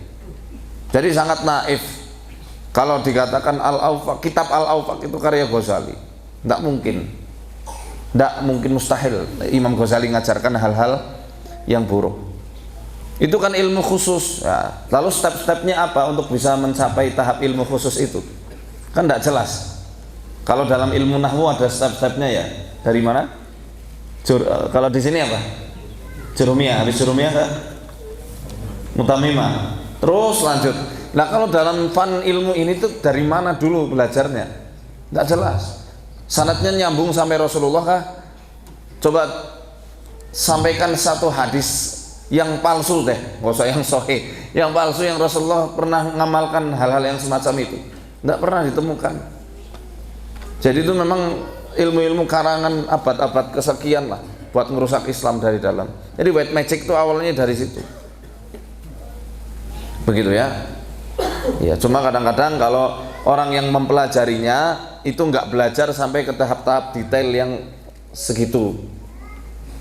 Jadi sangat naif kalau dikatakan Al-Awfaq, kitab Al-Awfaq itu karya Ghazali. Tidak mungkin, mustahil Imam Ghazali ngajarkan hal-hal yang buruk. Itu kan ilmu khusus ya. Lalu step-stepnya apa untuk bisa mencapai tahap ilmu khusus itu? Kan tidak jelas. Kalau dalam ilmu nahwu ada step-stepnya ya. Dari mana? Kalau di sini apa? Jurumiyah. Habis jurumiyah ke mutamimah. Terus lanjut. Nah kalau dalam fan ilmu ini tuh dari mana dulu belajarnya? Tidak jelas. Sanadnya nyambung sampai Rasulullah kah? Coba sampaikan satu hadis yang palsu deh, nggak usah yang sahih, yang palsu yang Rasulullah pernah ngamalkan hal-hal yang semacam itu, nggak pernah ditemukan. Jadi itu memang ilmu-ilmu karangan abad-abad kesekian lah buat merusak Islam dari dalam. Jadi white magic itu awalnya dari situ, begitu ya. Ya cuma kadang-kadang kalau orang yang mempelajarinya itu nggak belajar sampai ke tahap-tahap detail yang segitu.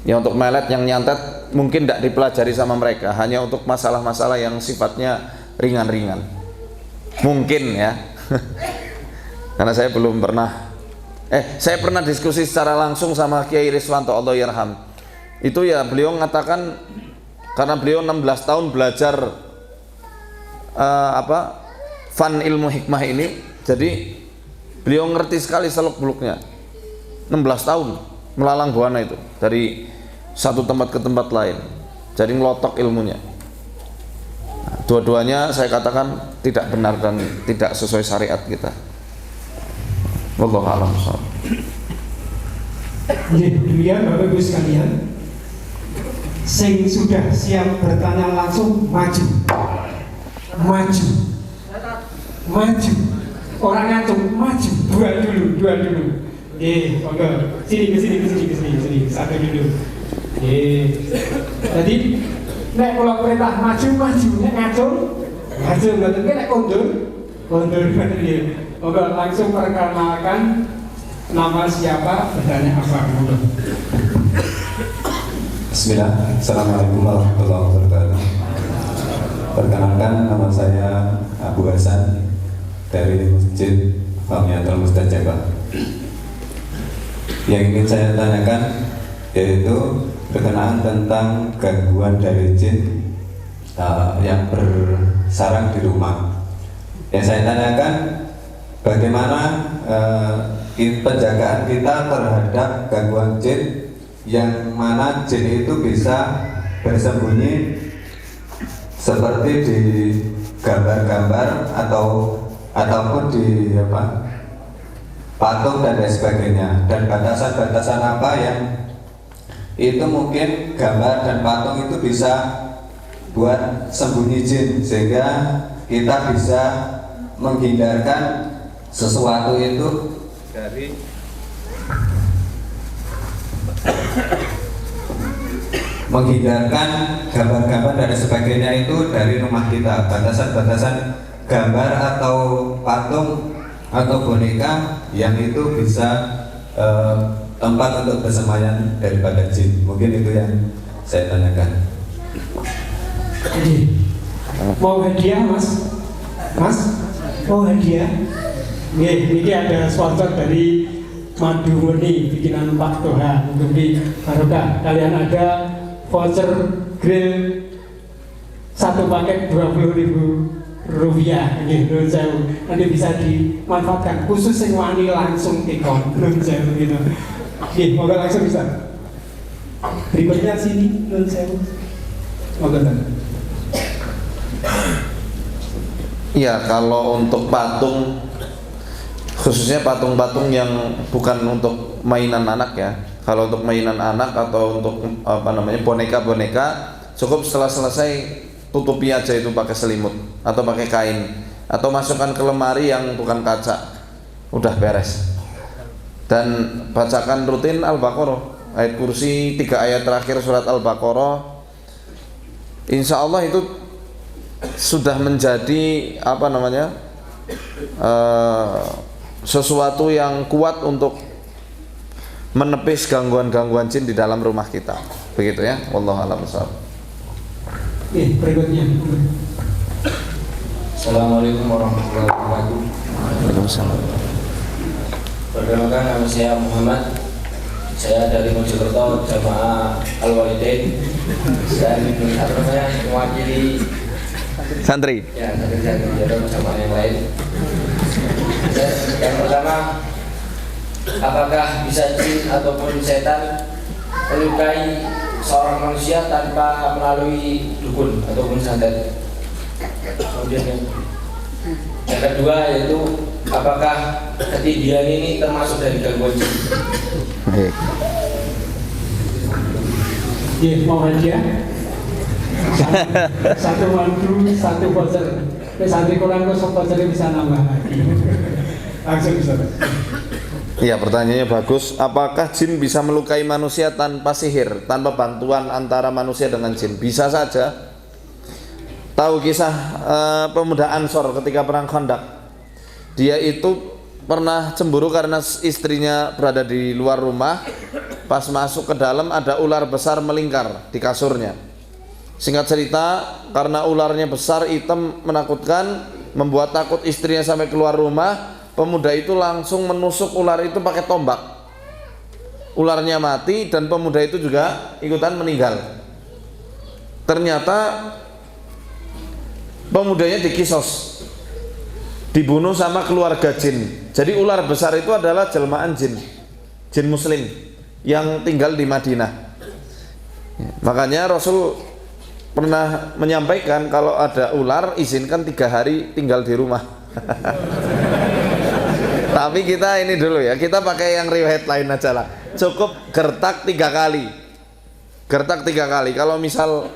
Ya untuk melet yang nyantet mungkin tidak dipelajari sama mereka, hanya untuk masalah-masalah yang sifatnya ringan-ringan. Mungkin ya. Karena saya belum pernah saya pernah diskusi secara langsung sama Kiai Riswanto Allah yarham. Itu ya beliau mengatakan karena beliau 16 tahun belajar fan ilmu hikmah ini, jadi beliau ngerti sekali seluk-beluknya. 16 tahun melalang buana itu dari satu tempat ke tempat lain, jadi ngelotok ilmunya. Nah, dua-duanya saya katakan tidak benar dan tidak sesuai syariat kita. Wallahu a'lam. Jadi demikian Bapak Ibu sekalian, sing sudah siap bertanya langsung maju, maju, maju. Orang ngantuk maju, dua dulu. Oke, sini, satu dulu. Jadi nek kalau perintah maju, nek ngacung, ngoten ki nek kondur ngoten ya. Oke, langsung perkenalkan nama siapa, bertanya apa. Bismillah, Assalamualaikum warahmatullahi wabarakatuh. Perkenalkan, nama saya Abu Hasan dari Masjid Fahmiyatul Mustajabah. Yang ingin saya tanyakan yaitu berkenaan tentang gangguan dari jin yang bersarang di rumah. Yang saya tanyakan, bagaimana penjagaan kita terhadap gangguan jin, yang mana jin itu bisa bersembunyi seperti di gambar-gambar ataupun di patung dan lain sebagainya, dan batasan-batasan apa yang itu mungkin gambar dan patung itu bisa buat sembunyi jin, sehingga kita bisa menghindarkan sesuatu itu dari menghindarkan gambar-gambar dan sebagainya itu dari rumah kita. Batasan-batasan gambar atau patung atau boneka yang itu bisa tempat untuk bersemayam daripada jin. Mungkin itu yang saya tanyakan. Mau hadiah mas? Mau hadiah? Ini ada sponsor dari Madu Murni bikinan Pak Toha untuk di Barokah. Kalian ada voucher grill satu paket 20.000 rupiah, gitu. Nanti bisa dimanfaatkan khusus yang wani langsung tikon, gitu. Moga langsung bisa. Berikutnya sini, moga. Ya kalau untuk patung, khususnya patung-patung yang bukan untuk mainan anak ya. Kalau untuk mainan anak atau untuk boneka-boneka, cukup setelah selesai tutupi aja itu pakai selimut atau pakai kain, atau masukkan ke lemari yang bukan kaca, udah beres. Dan bacakan rutin Al-Baqarah, ayat kursi, 3 ayat terakhir surat Al-Baqarah. Insya Allah itu sudah menjadi sesuatu yang kuat untuk menepis gangguan-gangguan jin di dalam rumah kita. Begitu ya, wallahu a'lam bishawab. Berikutnya. Assalamualaikum warahmatullahi wabarakatuh. Waalaikumsalam. Perkenalkan, nama saya Muhammad. Saya dari Mojokerto, Jamaah Al-Walidain. Dan mewakili Santri. ya santri jamaah yang lain. Yang pertama, apakah bisa jin ataupun setan melukai seorang manusia tanpa melalui dukun ataupun santet? Kemudian yang kedua yaitu, apakah ketidian ini termasuk dari gangguan jin? Iya, mau hadiah. Satu mandu, satu voucher. Santri kurang kok voucher bisa nambah lagi. Langsung bisa. Iya, pertanyaannya bagus. Apakah jin bisa melukai manusia tanpa sihir, tanpa bantuan antara manusia dengan jin? Bisa saja. Tahu kisah pemuda Ansor ketika perang Khandaq? Dia itu pernah cemburu karena istrinya berada di luar rumah. Pas masuk ke dalam ada ular besar melingkar di kasurnya. Singkat cerita, karena ularnya besar, hitam, menakutkan, membuat takut istrinya sampai keluar rumah. Pemuda itu langsung menusuk ular itu pakai tombak. Ularnya mati dan pemuda itu juga ikutan meninggal. Ternyata pemudanya dikisos, dibunuh sama keluarga jin. Jadi ular besar itu adalah jelmaan jin, jin muslim yang tinggal di Madinah. Makanya Rasul pernah menyampaikan kalau ada ular izinkan 3 hari tinggal di rumah. Tapi kita ini dulu ya, kita pakai yang riwayat lain aja lah. Cukup gertak 3 kali. Gertak 3 kali. Kalau misal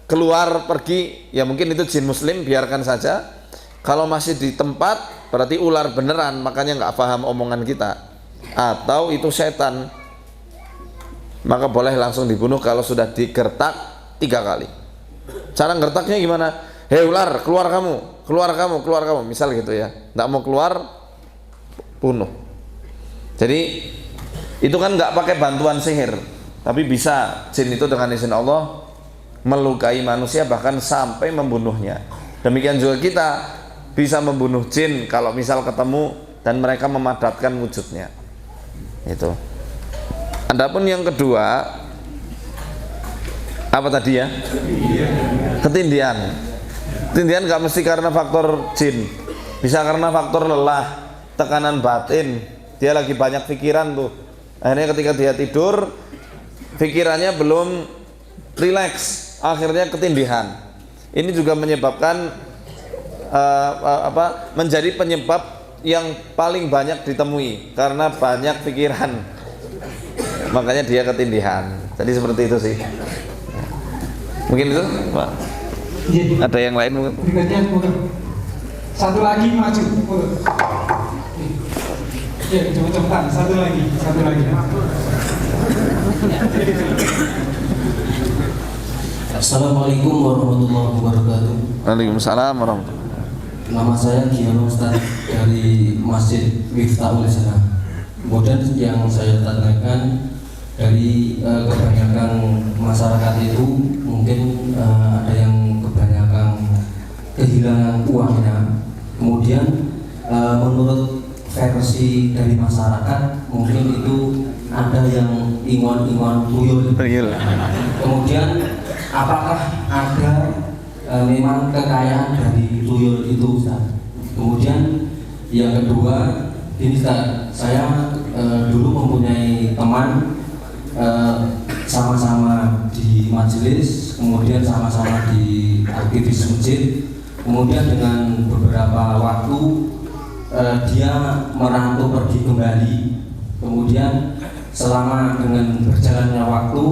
keluar pergi, ya mungkin itu jin muslim, biarkan saja. Kalau masih di tempat, berarti ular beneran, makanya nggak paham omongan kita. Atau itu setan, maka boleh langsung dibunuh kalau sudah digertak 3 kali. Cara gertaknya gimana? Hei ular, keluar kamu, keluar kamu, keluar kamu, misal gitu ya. Nggak mau keluar, bunuh. Jadi itu kan nggak pakai bantuan sihir, tapi bisa jin itu dengan izin Allah melukai manusia bahkan sampai membunuhnya. Demikian juga kita bisa membunuh jin kalau misal ketemu dan mereka memadatkan wujudnya. Itu. Adapun yang kedua, apa tadi ya? Ketindihan. Ketindihan nggak mesti karena faktor jin, bisa karena faktor lelah, tekanan batin. Dia lagi banyak pikiran tuh. Akhirnya ketika dia tidur, pikirannya belum rileks, akhirnya ketindihan. Ini juga menyebabkan menjadi penyebab yang paling banyak ditemui karena banyak pikiran. Makanya dia ketindihan. Jadi seperti itu sih. Mungkin itu, Pak. Ada yang lain mungkin? Berikutnya mungkin satu lagi maju. Ya, cepat-cepat. Satu lagi. Assalamualaikum warahmatullahi wabarakatuh. Waalaikumsalam warahmatullahi. Nama saya Giyano Ustaz dari Masjid Miftahul Sana. Kemudian yang saya tanyakan dari kebanyakan masyarakat itu mungkin ada yang kebanyakan kehilangan uangnya. Kemudian menurut versi dari masyarakat mungkin itu ada yang ingon-ingon tuyul. Kemudian apakah ada memang kekayaan dari tuyul itu, Ustaz? Kemudian yang kedua, ini Ustaz, saya dulu mempunyai teman sama-sama di majelis, kemudian sama-sama di aktivis masjid. Kemudian dengan beberapa waktu dia merantau pergi kembali. Kemudian selama dengan berjalannya waktu,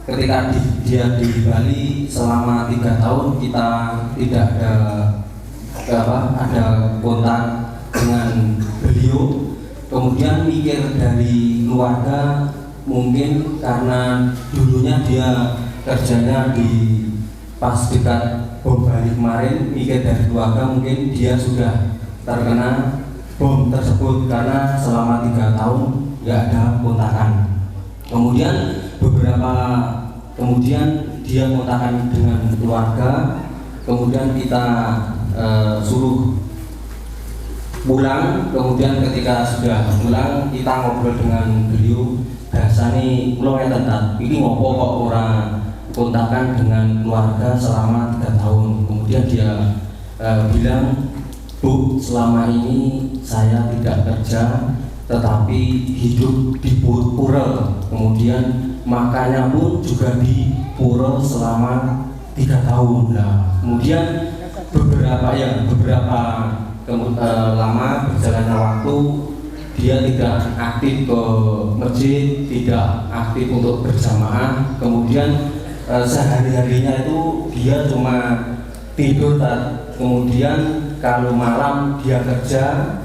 ketika dia di Bali selama 3 tahun kita tidak ada kontak dengan beliau. Kemudian mikir dari keluarga, mungkin karena dulunya dia kerjanya di pas dekat bom Bali kemarin, mikir dari keluarga mungkin dia sudah terkena bom tersebut karena selama 3 tahun nggak ada kontakan. Kemudian dia kontakan dengan keluarga, kemudian kita suruh pulang. Kemudian ketika sudah pulang kita ngobrol dengan beliau, bahasanya mulai tentang ini ngopo kok orang kontakan dengan keluarga selama 3 tahun. Kemudian dia bilang, Bu, selama ini saya tidak kerja tetapi hidup di pura. Kemudian makanya pun juga di pura selama 3 tahun. Nah, kemudian beberapa lama berjalannya waktu dia tidak aktif ke masjid, tidak aktif untuk berjamaah, kemudian sehari-harinya itu dia cuma tidur, kemudian kalau malam dia kerja,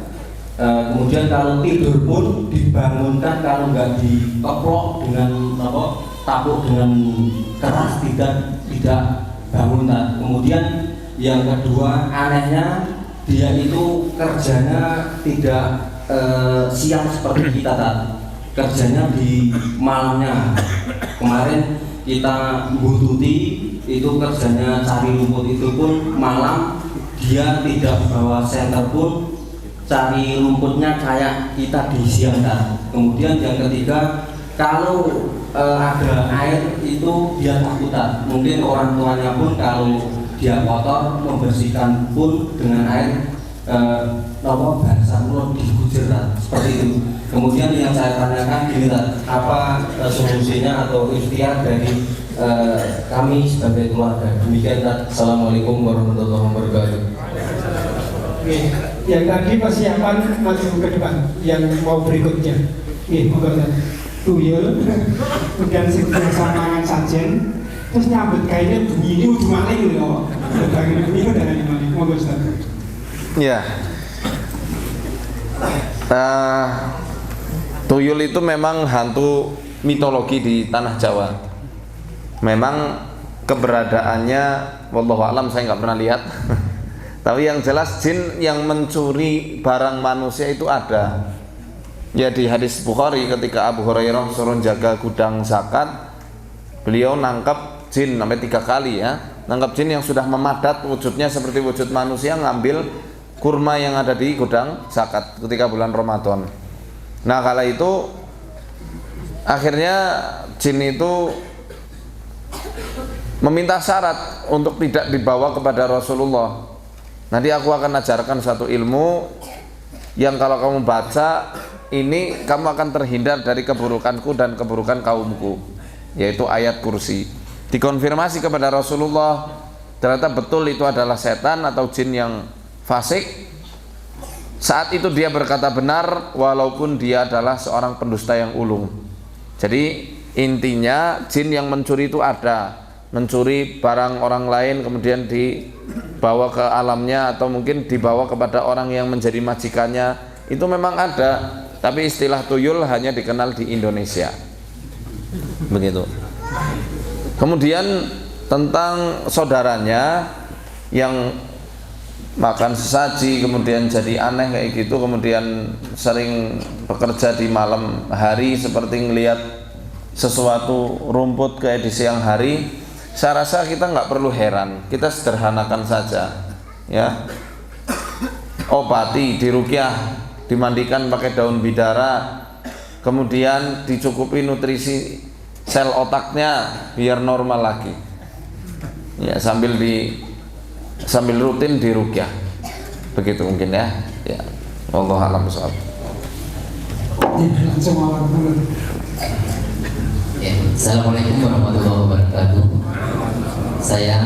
kemudian kalau tidur pun dibangunkan, kalau nggak dikeprok dengan tapuk dengan keras tidak bangun. Kemudian yang kedua, anehnya dia itu kerjanya tidak siang seperti kita kerjanya di malamnya. Kemarin kita buntuti itu kerjanya cari rumput, itu pun malam, dia tidak bawa senter pun, cari rumputnya kayak kita di siang. Kemudian yang ketiga, kalau ada air itu dia takutan. Mungkin orang tuanya pun kalau dia kotor membersihkan pun dengan air bahasa mulut digujur seperti itu. Kemudian yang saya tanyakan gini, apa solusinya atau ikhtiar dari kami sebagai keluarga? Demikian. Assalamualaikum warahmatullahi wabarakatuh. Oke, yang tadi persiapan maju ke depan, yang mau berikutnya. Oke, moga tuyul, kemudian segera samangan sajen, terus nyambut kainnya bunyi ini udah maling loh, bagian bunyi udah dari maling, moga Ustaz. Ya, tuyul itu memang hantu mitologi di tanah Jawa. Memang keberadaannya, wallahu alam, saya nggak pernah lihat. Tapi yang jelas jin yang mencuri barang manusia itu ada. Ya, di hadis Bukhari ketika Abu Hurairah suruh jaga gudang zakat, beliau nangkap jin sampai 3 kali ya. Nangkap jin yang sudah memadat, wujudnya seperti wujud manusia, ngambil kurma yang ada di gudang zakat ketika bulan Ramadan. Nah, kala itu akhirnya jin itu meminta syarat untuk tidak dibawa kepada Rasulullah. Nanti aku akan ajarkan satu ilmu yang kalau kamu baca ini kamu akan terhindar dari keburukanku dan keburukan kaumku, yaitu ayat kursi. Dikonfirmasi kepada Rasulullah, ternyata betul itu adalah setan atau jin yang fasik. Saat itu dia berkata benar walaupun dia adalah seorang pendusta yang ulung. Jadi intinya jin yang mencuri itu ada, mencuri barang orang lain kemudian dibawa ke alamnya atau mungkin dibawa kepada orang yang menjadi majikannya, itu memang ada. Tapi istilah tuyul hanya dikenal di Indonesia. Begitu. Kemudian tentang saudaranya yang makan sesaji kemudian jadi aneh kayak gitu, kemudian sering bekerja di malam hari seperti ngelihat sesuatu rumput kayak di siang hari. Saya rasa kita nggak perlu heran, kita sederhanakan saja ya. Obati, diruqyah, dimandikan pakai daun bidara, kemudian dicukupi nutrisi sel otaknya biar normal lagi ya, sambil rutin diruqyah, begitu mungkin ya. Ya, wallahu a'lam bishawab. Langsung awal dulu. Ya, Assalamualaikum warahmatullahi wabarakatuh. Saya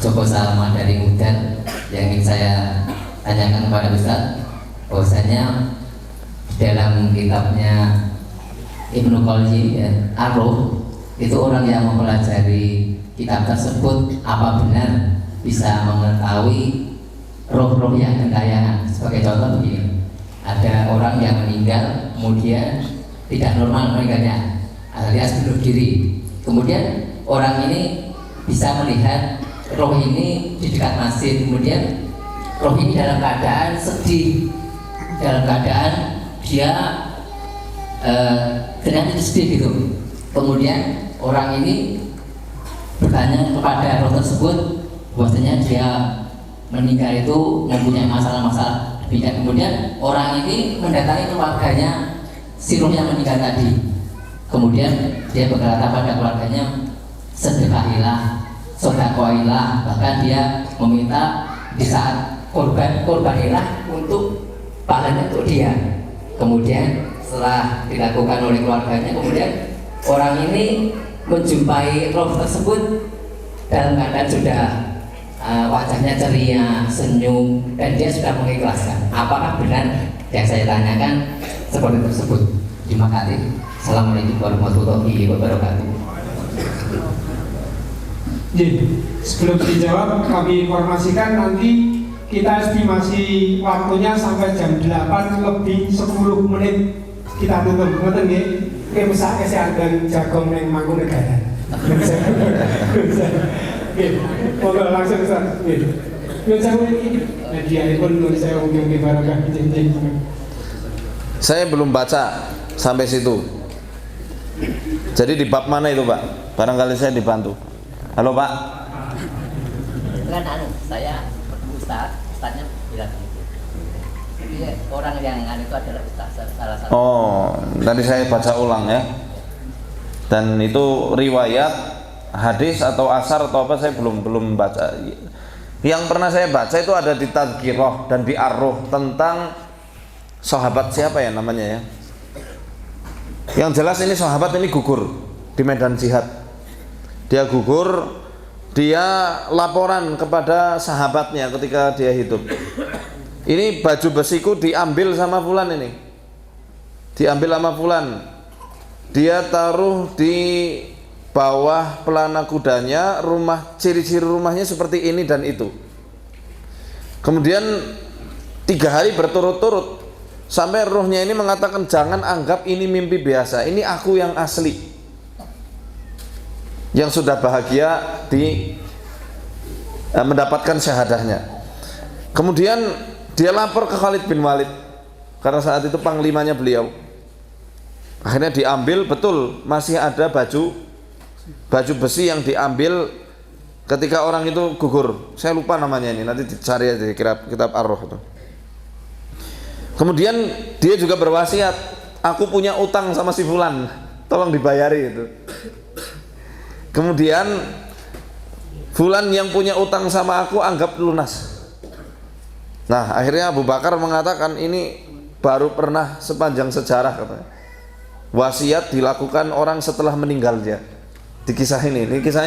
Joko Salman dari Mudan. Yang ingin saya tanyakan kepada Ustaz, bahwasanya dalam kitabnya Ibnu Qayyim ya, Ar-Ruh, itu orang yang mempelajari kitab tersebut apa benar bisa mengetahui roh-roh yang gentayangan. Sebagai contoh begini, ada orang yang meninggal kemudian tidak normal meninggalnya alias bunuh diri, kemudian orang ini bisa melihat roh ini di dekat masjid, kemudian roh ini dalam keadaan sedih, dalam keadaan dia sedang sedih gitu. Kemudian orang ini bertanya kepada roh tersebut bahwasanya dia meninggal itu mempunyai masalah-masalah demikian. Kemudian orang ini mendatangi keluarganya si roh yang meninggal tadi. Kemudian dia berkata pada keluarganya, sedekahilah, sodakoilah, bahkan dia meminta di saat korbanilah untuk pahalanya untuk dia. Kemudian setelah dilakukan oleh keluarganya, kemudian orang ini menjumpai roh tersebut dalam keadaan sudah wajahnya ceria, senyum, dan dia sudah mengikhlaskan. Apakah benar yang saya tanyakan seperti tersebut? Terima kasih. Assalamualaikum warahmatullahi wabarakatuh. Sebelum dijawab, kami informasikan nanti kita estimasi waktunya sampai jam 8 lebih 10 menit kita tutup. Ngoten nggih. Oke, mesake seharga jagong ning Mangkunegaran. Oke, langsung Ustaz. Nggih. Saya belum baca sampai situ. Jadi di bab mana itu, Pak? Barangkali saya dibantu. Halo, Pak. Kan saya Ustaznya bilang gitu. Jadi orang yang itu adalah Ustaz salah satu. Oh, tadi saya baca ulang ya. Dan itu riwayat, hadis atau asar atau apa saya belum baca. Yang pernah saya baca itu ada di Tadhkirah dan di Ar-Ruh tentang sahabat siapa ya namanya ya. Yang jelas ini sahabat ini gugur di medan jihad. Dia gugur, dia laporan kepada sahabatnya ketika dia hidup. Ini baju besiku diambil sama fulan ini. Diambil sama fulan. Dia taruh di bawah pelana kudanya, ciri-ciri rumahnya seperti ini dan itu. Kemudian 3 hari berturut-turut sampai ruhnya ini mengatakan jangan anggap ini mimpi biasa, ini aku yang asli, yang sudah bahagia mendapatkan syahadahnya. Kemudian dia lapor ke Khalid bin Walid karena saat itu panglimanya beliau. Akhirnya diambil, betul masih ada baju besi yang diambil ketika orang itu gugur. Saya lupa namanya ini, nanti dicari aja di kitab Ar-Ruh itu. Kemudian dia juga berwasiat, aku punya utang sama si fulan, tolong dibayari itu. Kemudian fulan yang punya utang sama aku anggap lunas. Nah, akhirnya Abu Bakar mengatakan ini baru pernah sepanjang sejarah katanya. Wasiat dilakukan orang setelah meninggalnya. Di kisah ini kisah